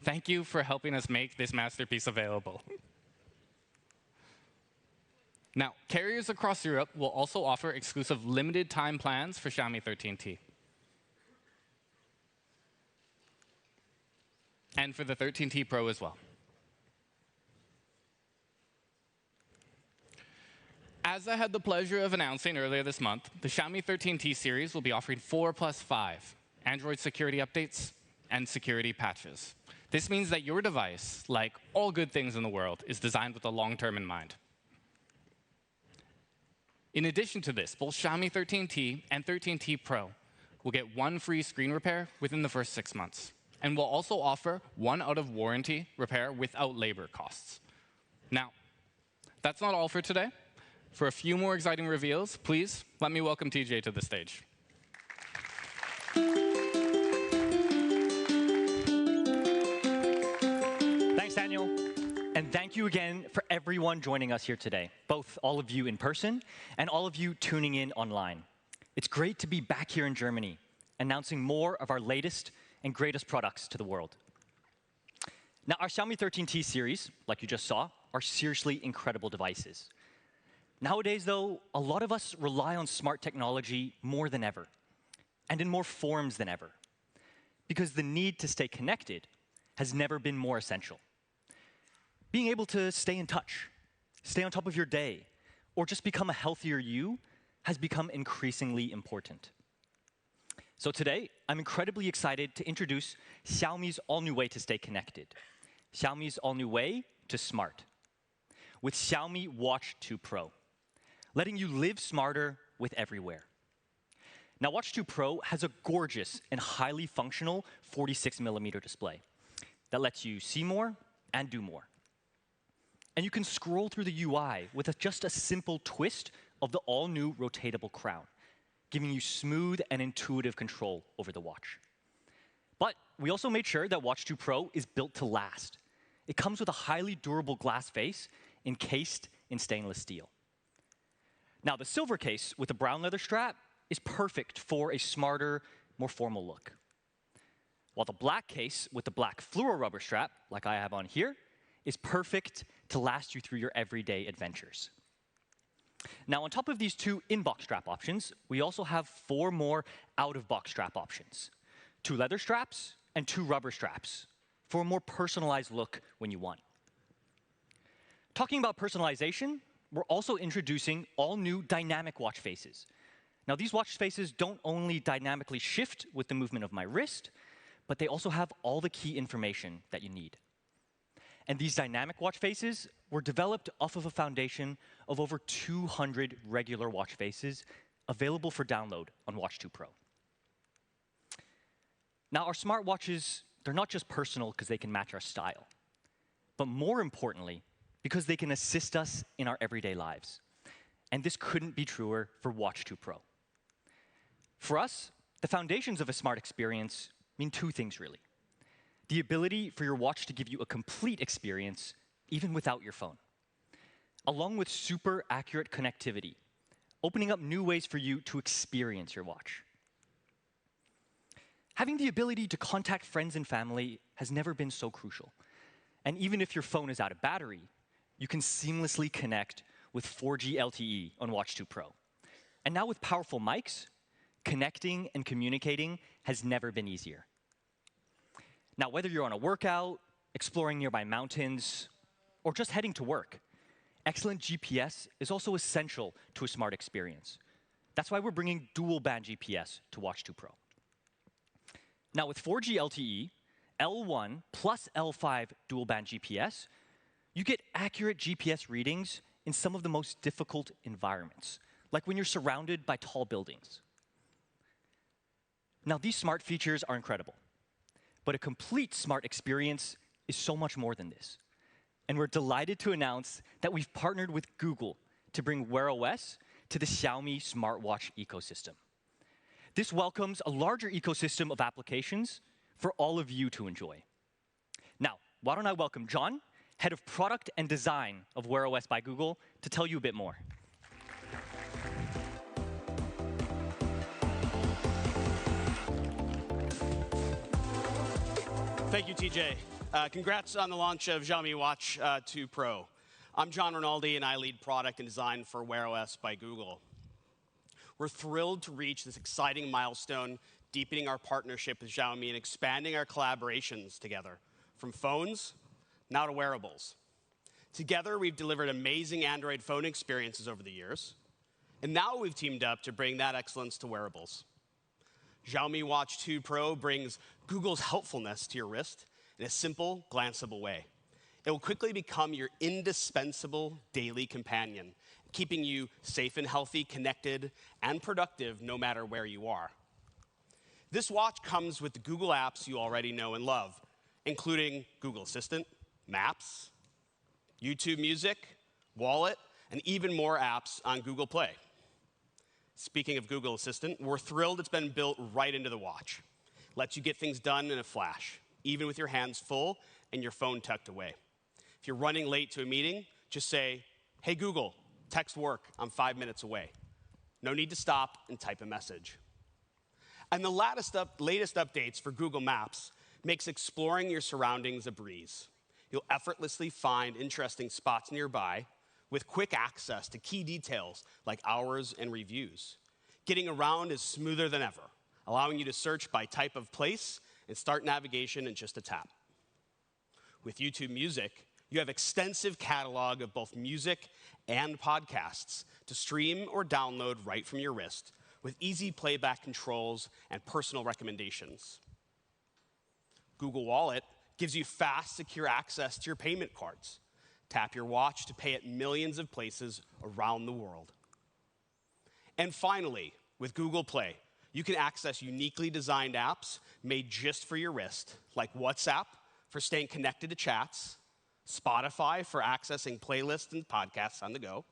Thank you for helping us make this masterpiece available. Now, carriers across Europe will also offer exclusive limited time plans for Xiaomi 13T. And for the 13T Pro as well. As I had the pleasure of announcing earlier this month, the Xiaomi 13T series will be offering 4+5 Android security updates and security patches. This means that your device, like all good things in the world, is designed with the long term in mind. In addition to this, both Xiaomi 13T and 13T Pro will get one free screen repair within the first 6 months, and will also offer one out-of-warranty repair without labor costs. Now, that's not all for today. For a few more exciting reveals, please let me welcome TJ to the stage. Thanks, Daniel. And thank you again for everyone joining us here today, both all of you in person and all of you tuning in online. It's great to be back here in Germany, announcing more of our latest and greatest products to the world. Now, our Xiaomi 13T series, like you just saw, are seriously incredible devices. Nowadays, though, a lot of us rely on smart technology more than ever, and in more forms than ever, because the need to stay connected has never been more essential. Being able to stay in touch, stay on top of your day, or just become a healthier you has become increasingly important. So today, I'm incredibly excited to introduce Xiaomi's all-new way to stay connected, Xiaomi's all-new way to smart, with Xiaomi Watch 2 Pro, letting you live smarter with everywhere. Now, Watch 2 Pro has a gorgeous and highly functional 46mm display that lets you see more and do more. And you can scroll through the UI with just a simple twist of the all-new rotatable crown, giving you smooth and intuitive control over the watch. But we also made sure that Watch 2 Pro is built to last. It comes with a highly durable glass face encased in stainless steel. Now, the silver case with the brown leather strap is perfect for a smarter, more formal look. While the black case with the black fluoro rubber strap, like I have on here, is perfect to last you through your everyday adventures. Now, on top of these two in-box strap options, we also have 4 more out-of-box strap options, 2 leather straps and 2 rubber straps for a more personalized look when you want. Talking about personalization, we're also introducing all new dynamic watch faces. Now, these watch faces don't only dynamically shift with the movement of my wrist, but they also have all the key information that you need. And these dynamic watch faces were developed off of a foundation of over 200 regular watch faces available for download on Watch 2 Pro. Now, our smartwatches, they're not just personal because they can match our style, but more importantly, because they can assist us in our everyday lives. And this couldn't be truer for Watch 2 Pro. For us, the foundations of a smart experience mean 2 things, really. The ability for your watch to give you a complete experience, even without your phone, along with super accurate connectivity, opening up new ways for you to experience your watch. Having the ability to contact friends and family has never been so crucial. And even if your phone is out of battery, you can seamlessly connect with 4G LTE on Watch 2 Pro. And now with powerful mics, connecting and communicating has never been easier. Now, whether you're on a workout, exploring nearby mountains, or just heading to work, excellent GPS is also essential to a smart experience. That's why we're bringing dual-band GPS to Watch 2 Pro. Now, with 4G LTE, L1 plus L5 dual-band GPS, you get accurate GPS readings in some of the most difficult environments, like when you're surrounded by tall buildings. Now, these smart features are incredible. But a complete smart experience is so much more than this. And we're delighted to announce that we've partnered with Google to bring Wear OS to the Xiaomi smartwatch ecosystem. This welcomes a larger ecosystem of applications for all of you to enjoy. Now, why don't I welcome John, Head of Product and Design of Wear OS by Google, to tell you a bit more. Thank you, TJ. Congrats on the launch of Xiaomi Watch 2 Pro. I'm John Rinaldi, and I lead product and design for Wear OS by Google. We're thrilled to reach this exciting milestone, deepening our partnership with Xiaomi and expanding our collaborations together, from phones now to wearables. Together, we've delivered amazing Android phone experiences over the years, and now we've teamed up to bring that excellence to wearables. Xiaomi Watch 2 Pro brings Google's helpfulness to your wrist in a simple, glanceable way. It will quickly become your indispensable daily companion, keeping you safe and healthy, connected, and productive no matter where you are. This watch comes with the Google apps you already know and love, including Google Assistant, Maps, YouTube Music, Wallet, and even more apps on Google Play. Speaking of Google Assistant, we're thrilled it's been built right into the watch. Lets you get things done in a flash, even with your hands full and your phone tucked away. If you're running late to a meeting, just say, "Hey Google, text work, I'm 5 minutes away." No need to stop and type a message. And the latest updates for Google Maps makes exploring your surroundings a breeze. You'll effortlessly find interesting spots nearby with quick access to key details like hours and reviews. Getting around is smoother than ever, allowing you to search by type of place and start navigation in just a tap. With YouTube Music, you have extensive catalog of both music and podcasts to stream or download right from your wrist with easy playback controls and personal recommendations. Google Wallet gives you fast, secure access to your payment cards. Tap your watch to pay at millions of places around the world. And finally, with Google Play, you can access uniquely designed apps made just for your wrist, like WhatsApp for staying connected to chats, Spotify for accessing playlists and podcasts on the go,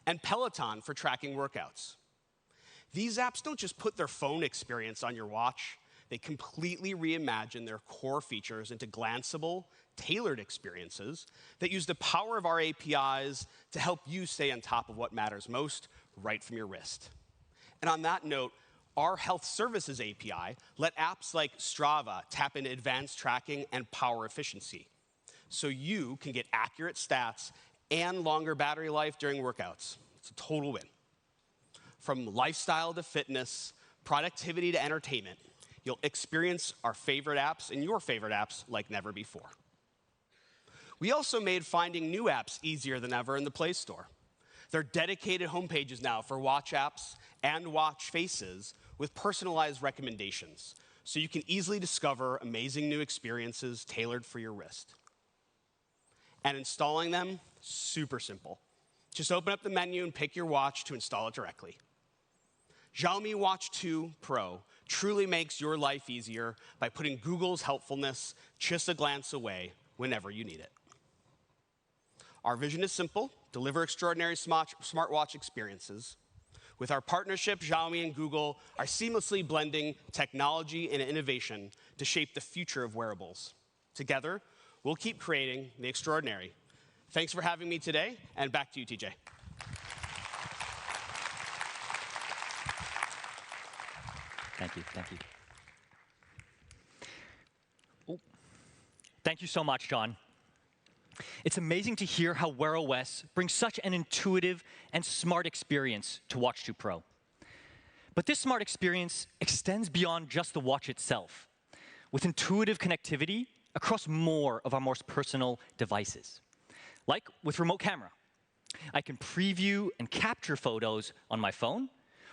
and Peloton for tracking workouts. These apps don't just put their phone experience on your watch, they completely reimagine their core features into glanceable, tailored experiences that use the power of our APIs to help you stay on top of what matters most right from your wrist. And on that note, our health services API let apps like Strava tap into advanced tracking and power efficiency, so you can get accurate stats and longer battery life during workouts. It's a total win. From lifestyle to fitness, productivity to entertainment, you'll experience our favorite apps and your favorite apps like never before. We also made finding new apps easier than ever in the Play Store. There are dedicated homepages now for watch apps and watch faces with personalized recommendations, so you can easily discover amazing new experiences tailored for your wrist. And installing them, super simple. Just open up the menu and pick your watch to install it directly. Xiaomi Watch 2 Pro truly makes your life easier by putting Google's helpfulness just a glance away whenever you need it. Our vision is simple: deliver extraordinary smartwatch experiences. With our partnership, Xiaomi and Google are seamlessly blending technology and innovation to shape the future of wearables. Together, we'll keep creating the extraordinary. Thanks for having me today, and back to you, TJ. Thank you. Oh. Thank you so much, John. It's amazing to hear how Wear OS brings such an intuitive and smart experience to Watch 2 Pro. But this smart experience extends beyond just the watch itself, with intuitive connectivity across more of our most personal devices. Like with remote camera. I can preview and capture photos on my phone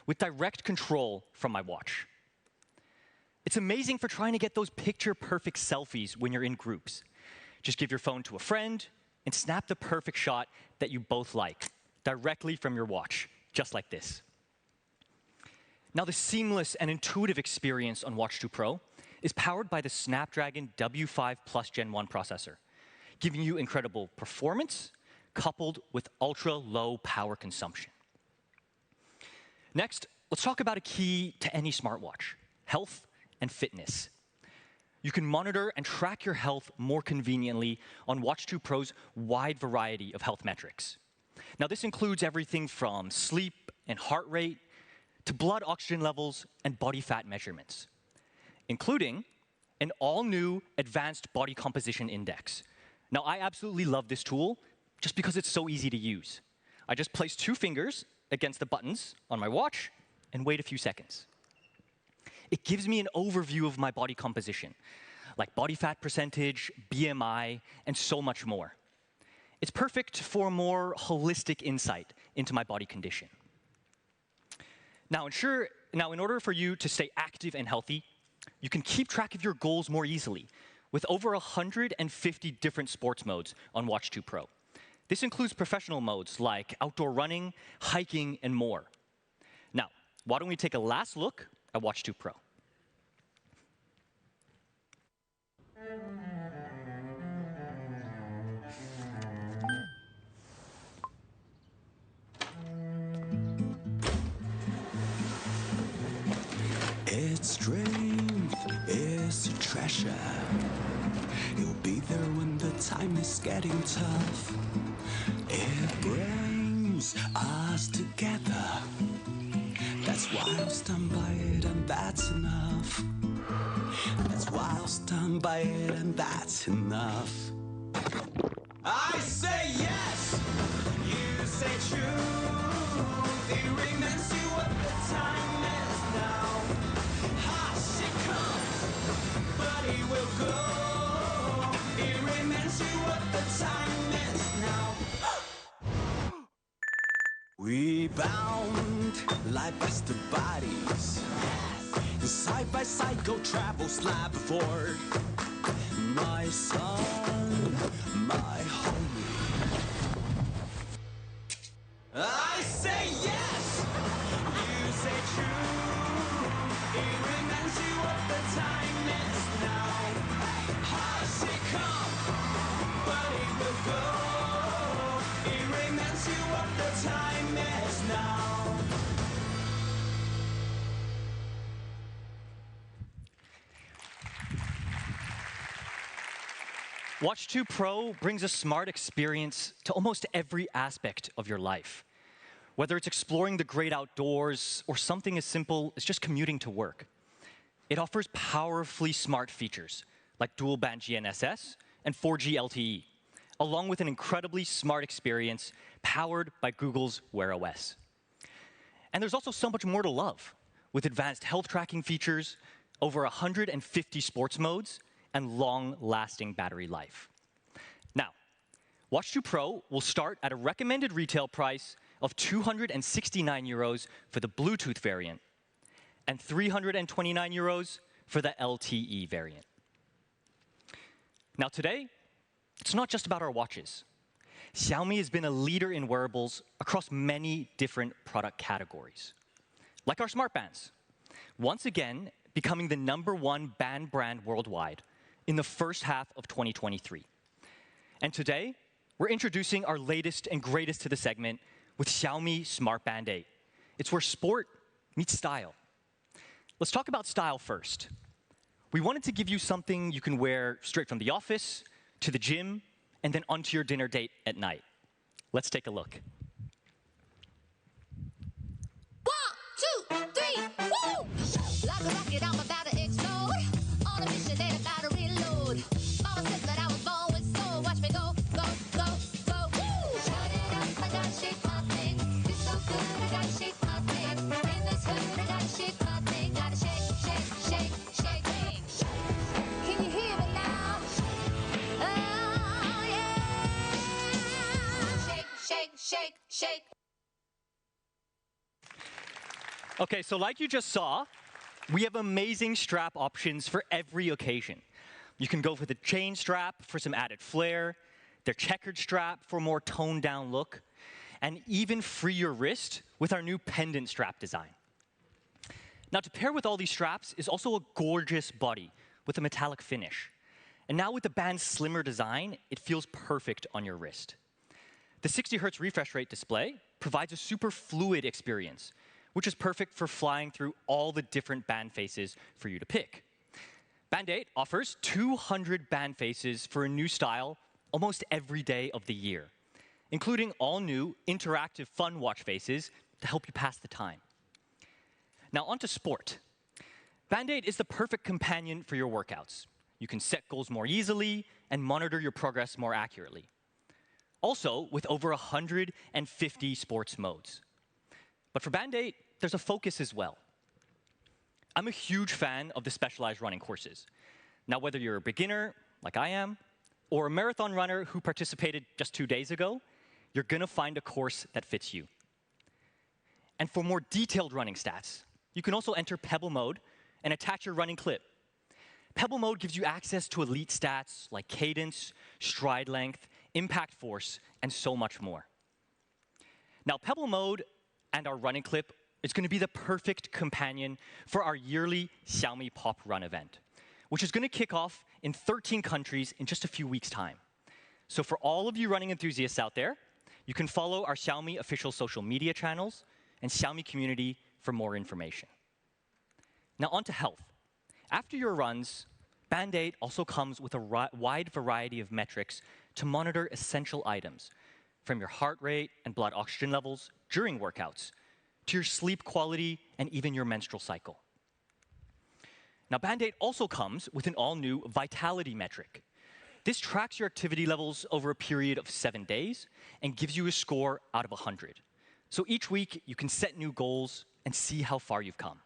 with direct control from my watch. It's amazing for trying to get those picture-perfect selfies when you're in groups. Just give your phone to a friend and snap the perfect shot that you both like, directly from your watch, just like this. Now, the seamless and intuitive experience on Watch 2 Pro is powered by the Snapdragon W5 Plus Gen 1 processor, giving you incredible performance coupled with ultra-low power consumption. Next, let's talk about a key to any smartwatch: health and fitness. You can monitor and track your health more conveniently on Watch 2 Pro's wide variety of health metrics. Now, this includes everything from sleep and heart rate to blood oxygen levels and body fat measurements, including an all-new advanced body composition index. Now, I absolutely love this tool just because it's so easy to use. I just place 2 fingers against the buttons on my watch and wait a few seconds. It gives me an overview of my body composition, like body fat percentage, BMI, and so much more. It's perfect for a more holistic insight into my body condition. Now, in order for you to stay active and healthy, you can keep track of your goals more easily with over 150 different sports modes on Watch 2 Pro. This includes professional modes like outdoor running, hiking, and more. Now, why don't we take a last look at Watch 2 Pro. Its strength is a treasure. You'll be there when the time is getting tough. It brings us together. That's why I'll stand by it, and that's enough. That's why I'll stand by it, and that's enough. I say yes, you say true. It reminds you what the time is now. Hush, it comes, but it will go. It reminds you what the time is now. We bound like best of bodies. Side by side, go travel, slab before. My son, my homie. I say yes, you say true. It reminds you what the time is now. Hush, it come, but it will go. It reminds you what the time is now. Watch 2 Pro brings a smart experience to almost every aspect of your life. Whether it's exploring the great outdoors or something as simple as just commuting to work. It offers powerfully smart features like dual band GNSS and 4G LTE, along with an incredibly smart experience powered by Google's Wear OS. And there's also so much more to love, with advanced health tracking features, over 150 sports modes, and long-lasting battery life. Now, Watch 2 Pro will start at a recommended retail price of 269 euros for the Bluetooth variant and 329 euros for the LTE variant. Now today, it's not just about our watches. Xiaomi has been a leader in wearables across many different product categories, like our smart bands, once again becoming the #1 band brand worldwide in the first half of 2023. And today, we're introducing our latest and greatest to the segment with Xiaomi Smart Band 8. It's where sport meets style. Let's talk about style first. We wanted to give you something you can wear straight from the office, to the gym, and then onto your dinner date at night. Let's take a look. 1, 2, 3, woo! Like a rocket, I'm about to explode. On a mission and about to reload. Mama said that I was born with soul. Watch me go, go, go, go, woo! Shut it up, I gotta shake my thing. It's so good, I gotta shake my thing. In this hood, I gotta shake my thing. Gotta shake, shake, shake, shake, thing. Can you hear me now? Oh, yeah! Shake, shake, shake, shake. Okay, so like you just saw, we have amazing strap options for every occasion. You can go for the chain strap for some added flair, their checkered strap for a more toned down look, and even free your wrist with our new pendant strap design. Now to pair with all these straps is also a gorgeous body with a metallic finish. And now with the band's slimmer design, it feels perfect on your wrist. The 60 Hz refresh rate display provides a super fluid experience, which is perfect for flying through all the different band faces for you to pick. Band 8 offers 200 band faces for a new style almost every day of the year, including all new interactive fun watch faces to help you pass the time. Now onto sport. Band 8 is the perfect companion for your workouts. You can set goals more easily and monitor your progress more accurately. Also, with over 150 sports modes. But for Band 8, there's a focus as well. I'm a huge fan of the specialized running courses. Now, whether you're a beginner, like I am, or a marathon runner who participated just 2 days ago, you're gonna find a course that fits you. And for more detailed running stats, you can also enter Pebble mode and attach your running clip. Pebble mode gives you access to elite stats like cadence, stride length, impact force, and so much more. Now, Pebble mode and our running clip is going to be the perfect companion for our yearly Xiaomi Pop Run event, which is going to kick off in 13 countries in just a few weeks' time. So for all of you running enthusiasts out there, you can follow our Xiaomi official social media channels and Xiaomi community for more information. Now on to health. After your runs, Band-Aid also comes with a wide variety of metrics to monitor essential items, from your heart rate and blood oxygen levels during workouts, to your sleep quality and even your menstrual cycle. Now, Band-Aid also comes with an all-new vitality metric. This tracks your activity levels over a period of 7 days and gives you a score out of 100. So each week, you can set new goals and see how far you've come.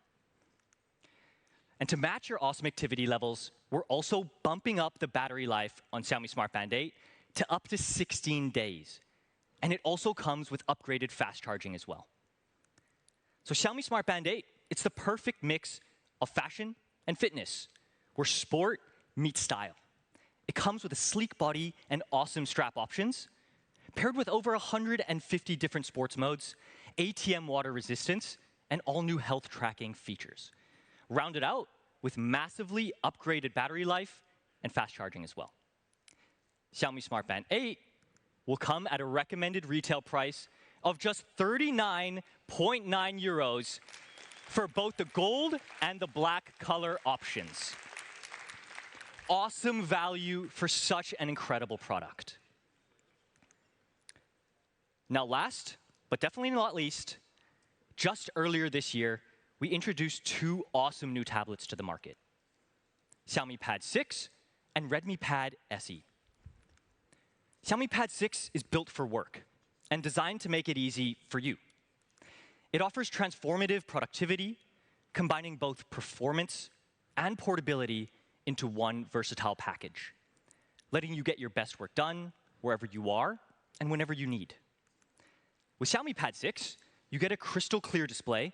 And to match your awesome activity levels, we're also bumping up the battery life on Xiaomi Smart Band 8 to up to 16 days. And it also comes with upgraded fast charging as well. So Xiaomi Smart Band 8, it's the perfect mix of fashion and fitness, where sport meets style. It comes with a sleek body and awesome strap options, paired with over 150 different sports modes, ATM water resistance, and all new health tracking features. Rounded out with massively upgraded battery life and fast charging as well. Xiaomi Smart Band 8 will come at a recommended retail price of just 39.9 euros for both the gold and the black color options. Awesome value for such an incredible product. Now last, but definitely not least, just earlier this year, we introduced two awesome new tablets to the market: Xiaomi Pad 6 and Redmi Pad SE. Xiaomi Pad 6 is built for work and designed to make it easy for you. It offers transformative productivity, combining both performance and portability into one versatile package, letting you get your best work done wherever you are and whenever you need. With Xiaomi Pad 6, you get a crystal clear display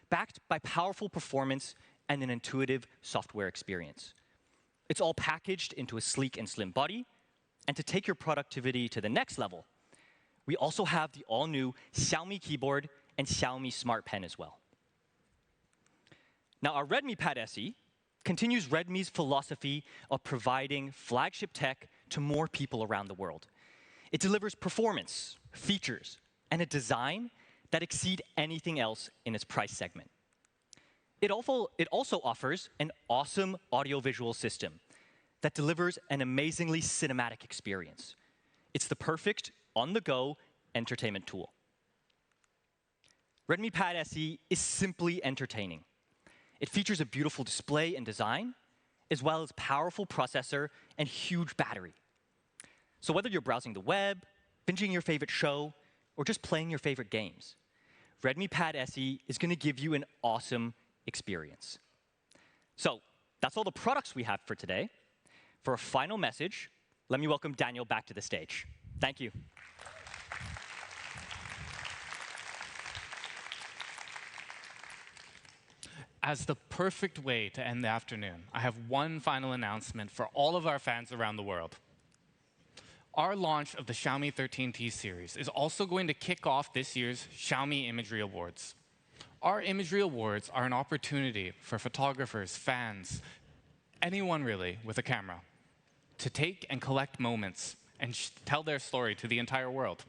backed by powerful performance and an intuitive software experience. It's all packaged into a sleek and slim body. And to take your productivity to the next level, we also have the all-new Xiaomi keyboard and Xiaomi Smart Pen as well. Now, our Redmi Pad SE continues Redmi's philosophy of providing flagship tech to more people around the world. It delivers performance, features, and a design that exceed anything else in its price segment. It also offers an awesome audiovisual system that delivers an amazingly cinematic experience. It's the perfect on-the-go entertainment tool. Redmi Pad SE is simply entertaining. It features a beautiful display and design, as well as powerful processor and huge battery. So whether you're browsing the web, binging your favorite show, or just playing your favorite games, Redmi Pad SE is going to give you an awesome experience. So that's all the products we have for today. For a final message, let me welcome Daniel back to the stage. Thank you. As the perfect way to end the afternoon, I have one final announcement for all of our fans around the world. Our launch of the Xiaomi 13T series is also going to kick off this year's Xiaomi Imagery Awards. Our Imagery Awards are an opportunity for photographers, fans, anyone really with a camera, to take and collect moments and tell their story to the entire world.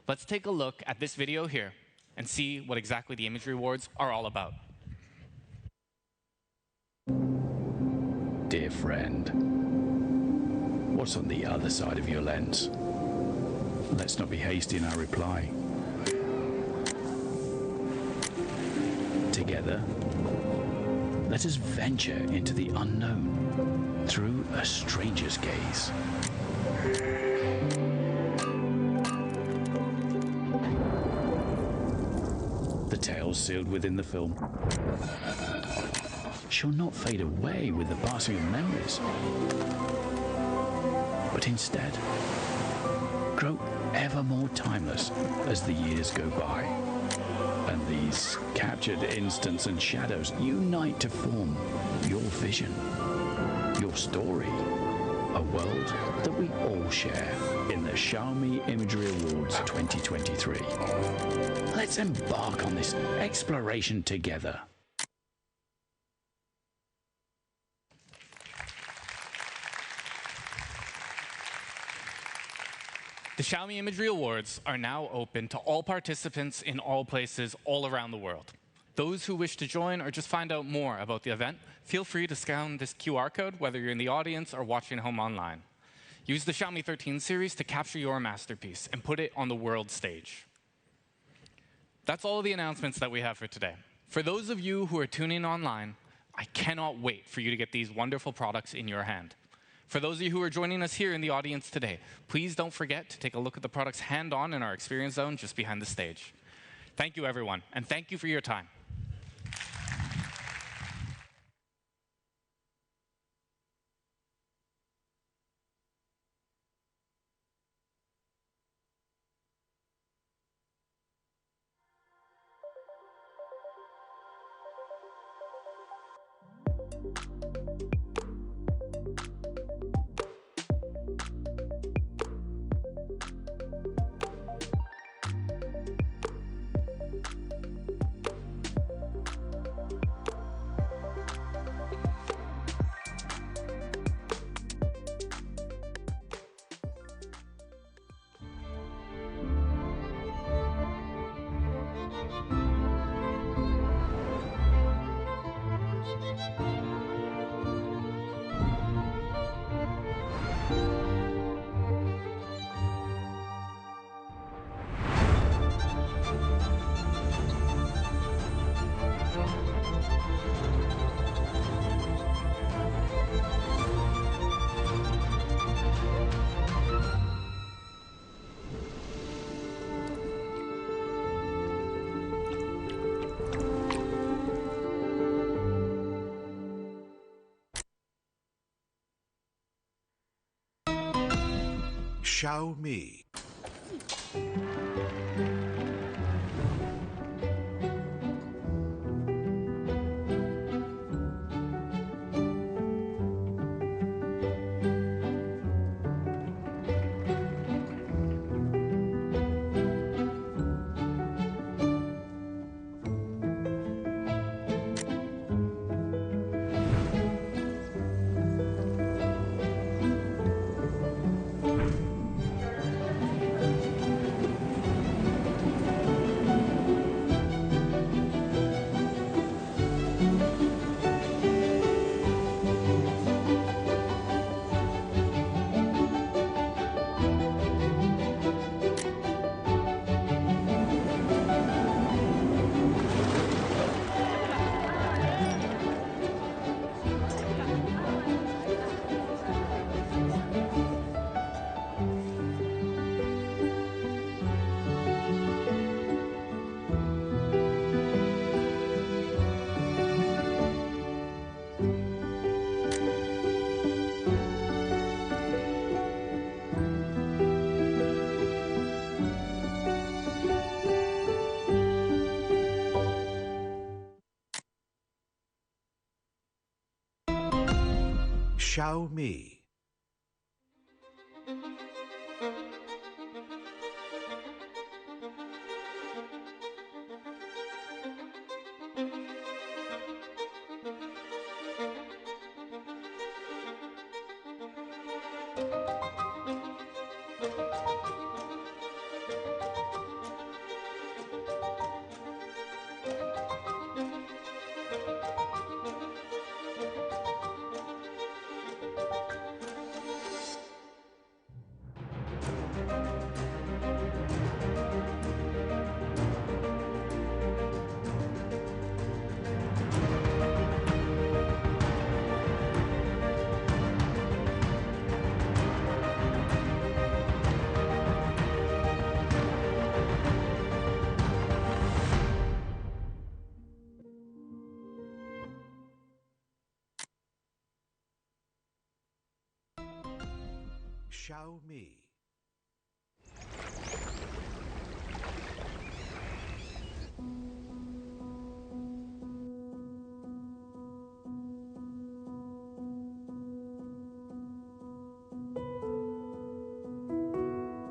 Let's take a look at this video here and see what exactly the Imagery Awards are all about. Dear friend, what's on the other side of your lens? Let's not be hasty in our reply. Together, let us venture into the unknown through a stranger's gaze. The tales sealed within the film shall not fade away with the passing of memories, but instead grow ever more timeless as the years go by, and these captured instants and shadows unite to form your vision, your story, a world that we all share in the Xiaomi Imagery Awards 2023. Let's embark on this exploration together. The Xiaomi Imagery Awards are now open to all participants in all places all around the world. Those who wish to join or just find out more about the event, feel free to scan this QR code whether you're in the audience or watching home online. Use the Xiaomi 13 series to capture your masterpiece and put it on the world stage. That's all of the announcements that we have for today. For those of you who are tuning online, I cannot wait for you to get these wonderful products in your hand. For those of you who are joining us here in the audience today, please don't forget to take a look at the products hand-on in our experience zone just behind the stage. Thank you, everyone, and thank you for your time. Xiaomi. Xiaomi. Xiaomi.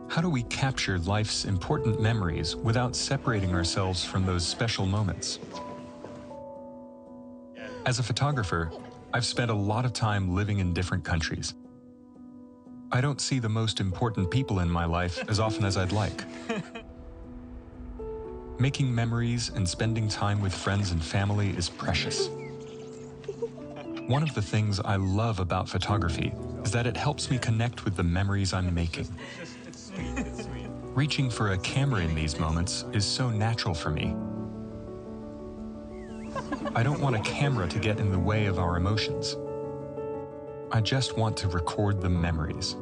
How do we capture life's important memories without separating ourselves from those special moments? As a photographer, I've spent a lot of time living in different countries. I don't see the most important people in my life as often as I'd like. Making memories and spending time with friends and family is precious. One of the things I love about photography is that it helps me connect with the memories I'm making. It's sweet. It's sweet. Reaching for a camera in these moments is so natural for me. I don't want a camera to get in the way of our emotions. I just want to record the memories.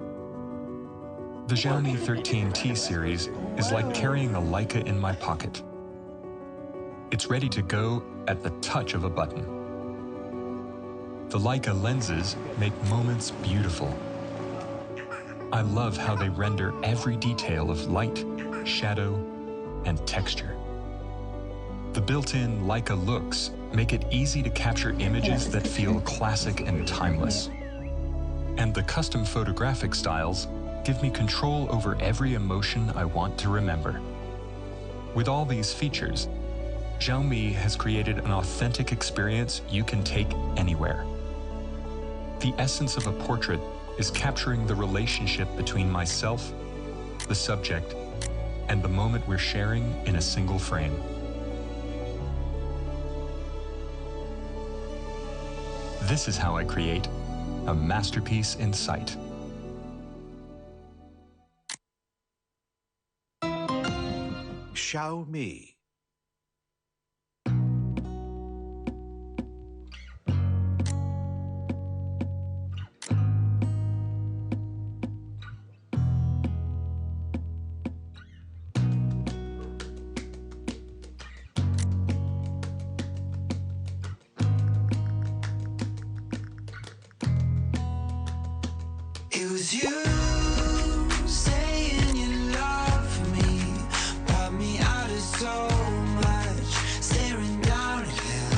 The Xiaomi 13T series is like carrying a Leica in my pocket. It's ready to go at the touch of a button. The Leica lenses make moments beautiful. I love how they render every detail of light, shadow, and texture. The built-in Leica looks make it easy to capture images that feel classic and timeless. And the custom photographic styles give me control over every emotion I want to remember. With all these features, Xiaomi has created an authentic experience you can take anywhere. The essence of a portrait is capturing the relationship between myself, the subject, and the moment we're sharing in a single frame. This is how I create a masterpiece in sight. Xiaomi. It was you saying you love me, brought me out of so much, staring down at hell.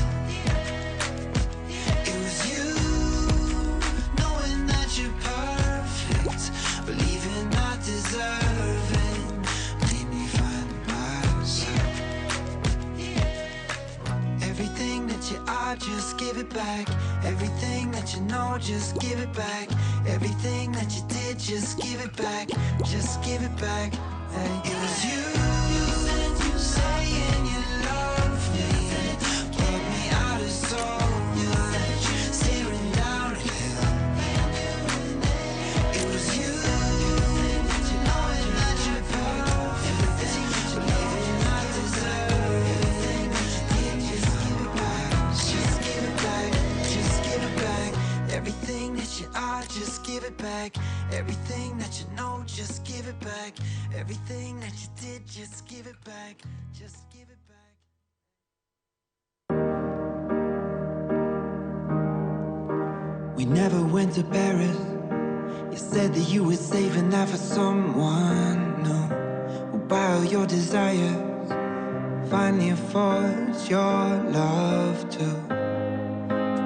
It was you knowing that you're perfect, believing I deserve it, made me find myself. Everything that you are, just give it back. Everything that you know, just give it back. Everything that you did, just give it back. Just give it back. Hey. It was you saying you love me, brought me out of so much, staring down at hell. It was you knowing that you're perfect, believing I deserve everything that you did. Just give it back. Just give it back. Just give it back. Everything that you are, just give it back. Everything that you know, just give it back. Everything that you did, just give it back. Just give it back. We never went to Paris. You said that you were saving that for someone new. Well, by all your desires, finally affords your love too.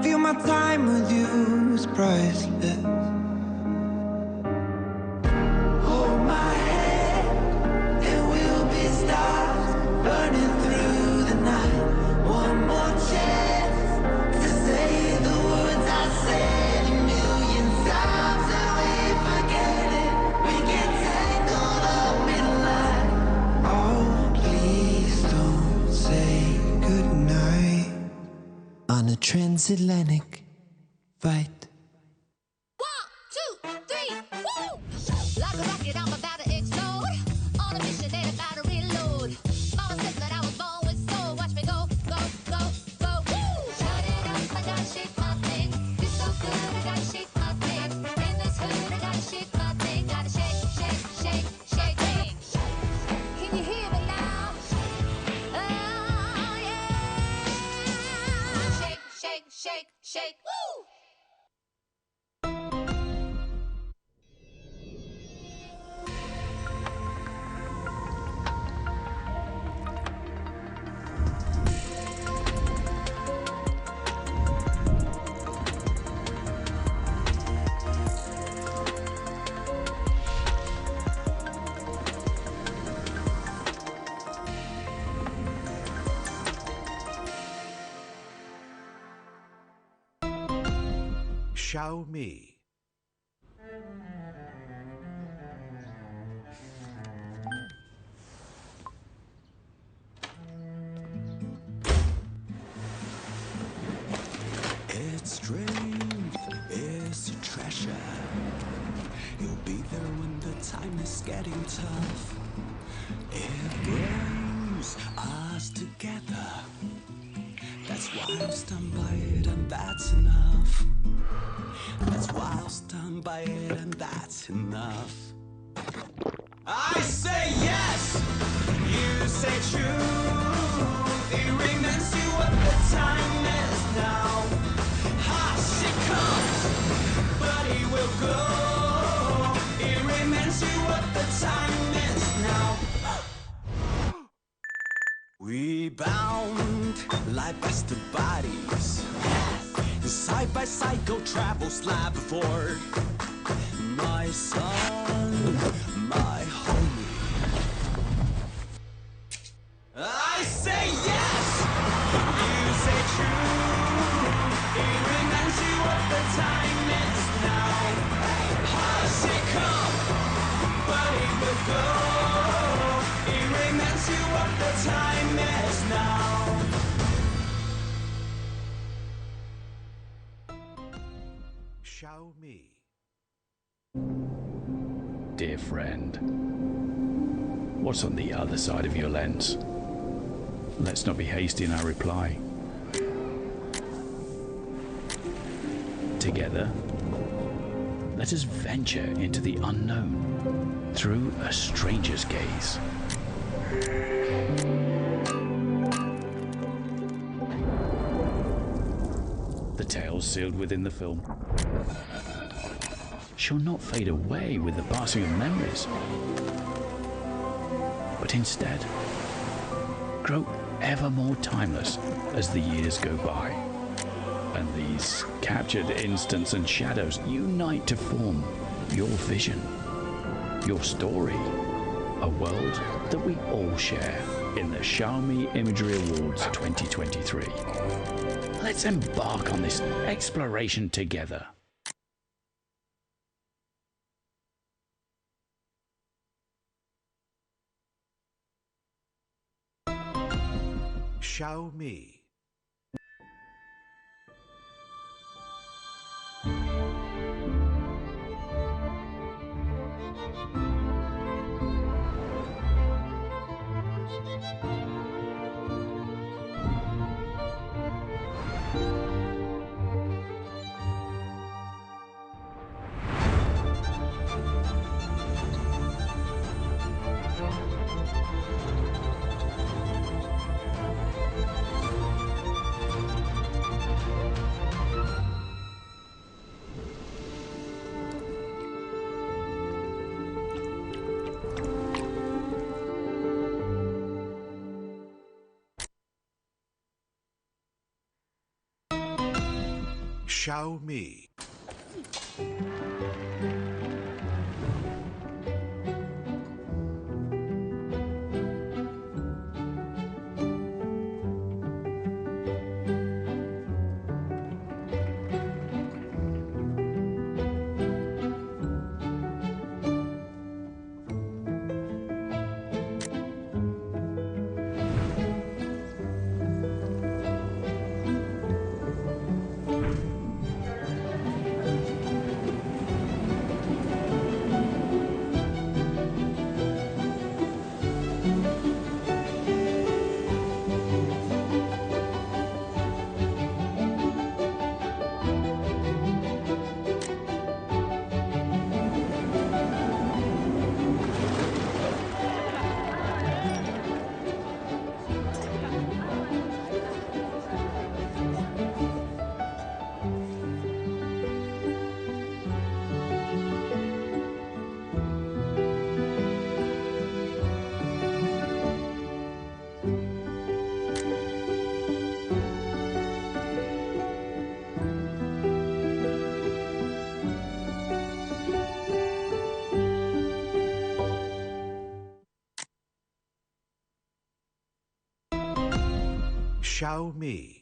Feel my time with you is priceless. Hold my hand and we'll be stars burning through the night. One more chance to say the words I said a million times and we forget it. We get tangled up in line. Oh, please don't say goodnight on a transatlantic flight. 1, 2, 3, woo! Like a rocket, I'm about to explode. On a mission that I gotta reload. Mama said that I was born with soul. Watch me go, go, go, go, woo! Shut it up, I gotta shake my thing. Feel so good, I gotta shake my thing. In this hood, I gotta shake my thing. Gotta shake, shake, shake, shake thing. Can you hear me now? Oh, yeah. Shake, shake, shake, shake, woo! Xiaomi. is getting tough. It brings us together. That's why I'm stunned by it, and that's enough. That's why I'm stunned by it, and that's enough. I say yes, you say true. It reminds you what the time is now. Hush, it comes, but it will go. It reminds you what the time is now. We bound like best of bodies. Side by side, go travel, slide before. My son, my homie. I say yes, you say true. It reminds you what the time is now. Hush, it come, but it will go. It reminds you what the time is now. Xiaomi. Dear friend, what's on the other side of your lens? Let's not be hasty in our reply. Together, let us venture into the unknown through a stranger's gaze. The tales sealed within the film shall not fade away with the passing of memories, but instead grow ever more timeless as the years go by, and these captured instants and shadows unite to form your vision, your story, a world that we all share in the Xiaomi Imagery Awards 2023. Let's embark on this exploration together. Xiaomi. Xiaomi. Xiaomi.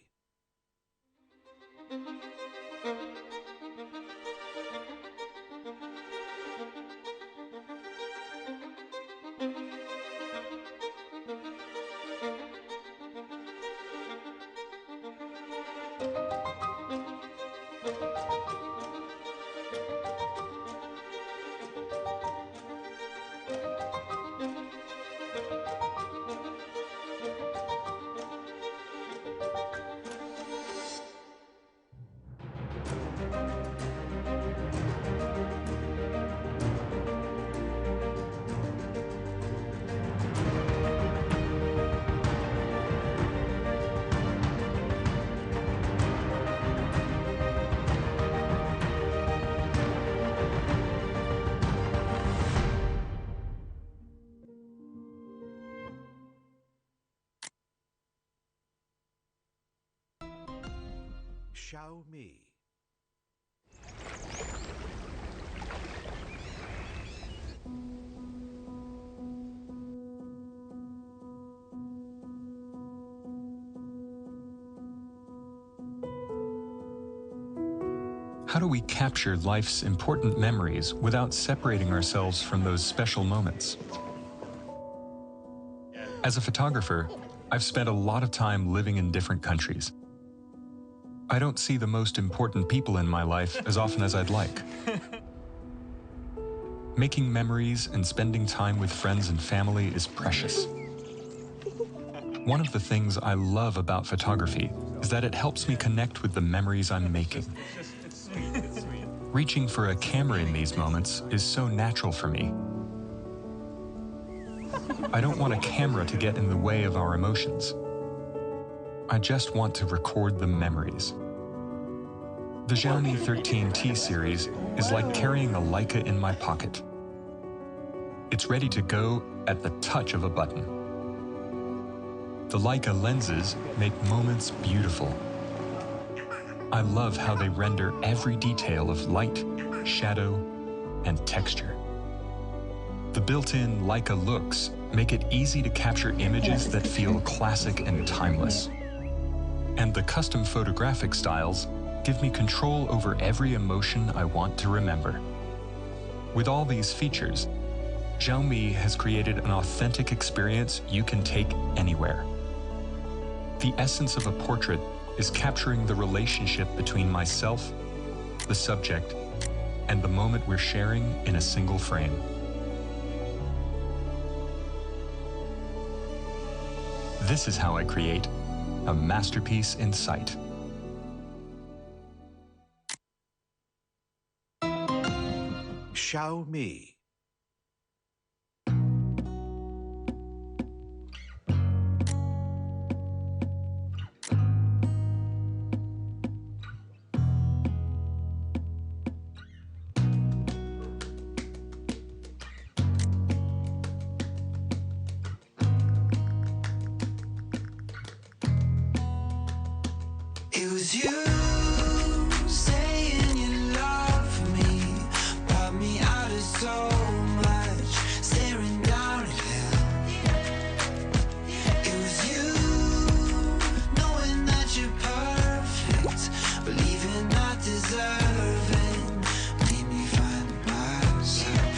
Xiaomi. How do we capture life's important memories without separating ourselves from those special moments? As a photographer, I've spent a lot of time living in different countries. I don't see the most important people in my life as often as I'd like. Making memories and spending time with friends and family is precious. One of the things I love about photography is that it helps me connect with the memories I'm making. It's sweet. Reaching for a camera in these moments is so natural for me. I don't want a camera to get in the way of our emotions. I just want to record the memories. The Xiaomi 13T series is like carrying a Leica in my pocket. It's ready to go at the touch of a button. The Leica lenses make moments beautiful. I love how they render every detail of light, shadow, and texture. The built-in Leica looks make it easy to capture images that feel classic and timeless. And the custom photographic styles give me control over every emotion I want to remember. With all these features, Xiaomi has created an authentic experience you can take anywhere. The essence of a portrait is capturing the relationship between myself, the subject, and the moment we're sharing in a single frame. This is how I create a masterpiece in sight. Xiaomi. It was you saying you love me, brought me out of so much, staring down at hell. It was you knowing that you're perfect, believing not deserving, made me find myself.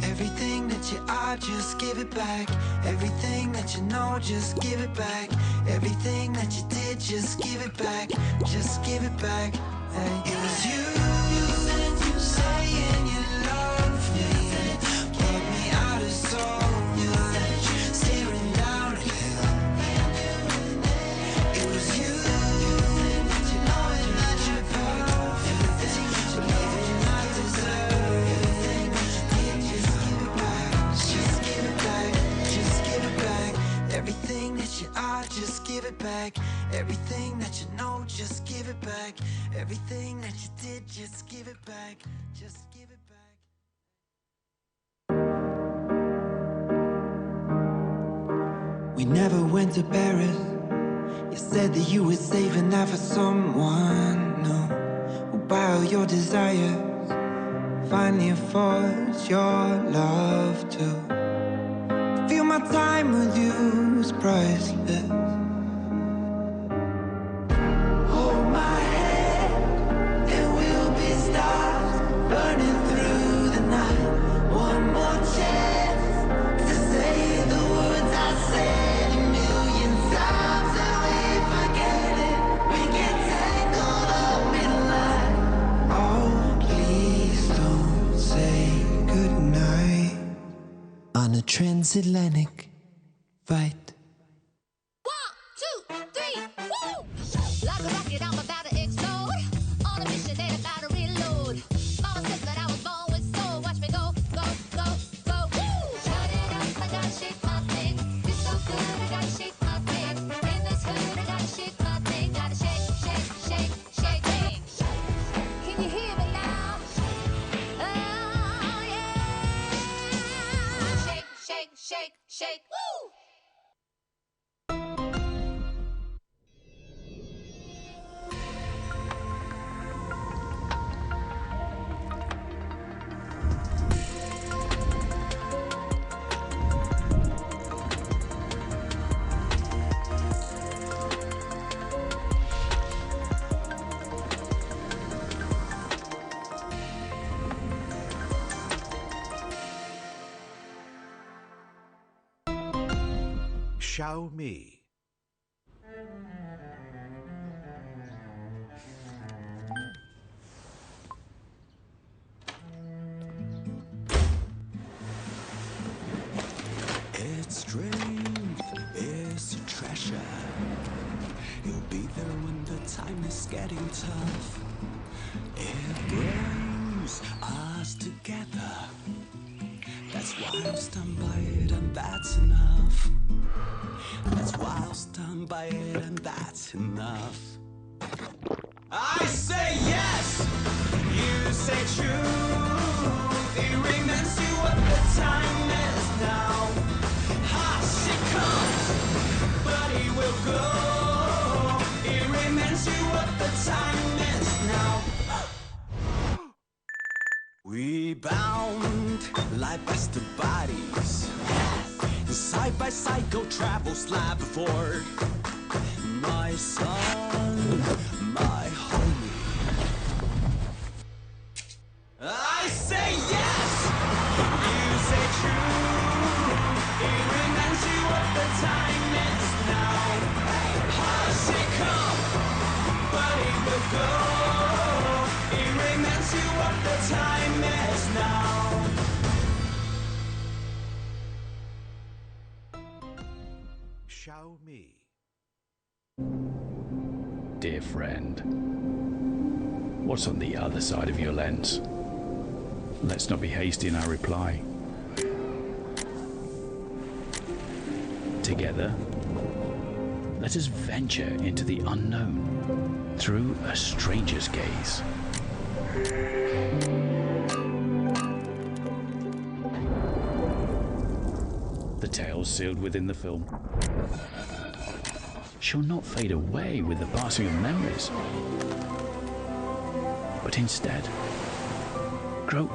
Everything that you are, just give it back. Everything that you know, just give it back. Everything that you did, just give it back. Just give it back. Hey. It was you saying you love me, brought me out of so much, staring down at hell. It was you knowing that you're perfect, believing not deserving. Just give it back. Just give it back. Just give it back. Everything that you are, just give it back. Everything that you know, just give it back. Everything that you did, just give it back. Just give it back. We never went to Paris. You said that you were saving that for someone new. Well, by all your desires, finally afford your love too. Feel my time with you is priceless. Hold my hand and we'll be stars burning through the night. One more chance to say the words I said a million times and we forget it. We get tangled up in line. Oh, please don't say goodnight on a transatlantic flight. 1, 2, 3, woo! Like a rocket, I'm about to explode. On a mission that I gotta reload. Mama said that I was born with soul. Watch me go, go, go, go. Woo! Shut it up, I gotta shake my thing. It's so good, I gotta shake my thing. In this hood, I gotta shake my thing. Gotta shake, shake, shake, shake, shake. Can you hear me now? Oh yeah. Shake, shake, shake, shake. Woo! Xiaomi. Its strength is a treasure. You'll be there when the time is getting tough. It brings us together. That's why I'll stand by it, and that's enough. That's why I'll stand by it, and that's enough. I say yes, you say true. It reminds you what the time is now. She comes, but he will go. It reminds you what the time is now. We bound like best bodies. Side by side, go travel, slab before. My son, my homie. I say yes, you say true. It reminds you what the time is now. She come, but he will go. It reminds you what the time is now. Xiaomi. Dear friend, what's on the other side of your lens? Let's not be hasty in our reply. Together, let us venture into the unknown through a stranger's gaze. The tales sealed within the film shall not fade away with the passing of memories, but instead grow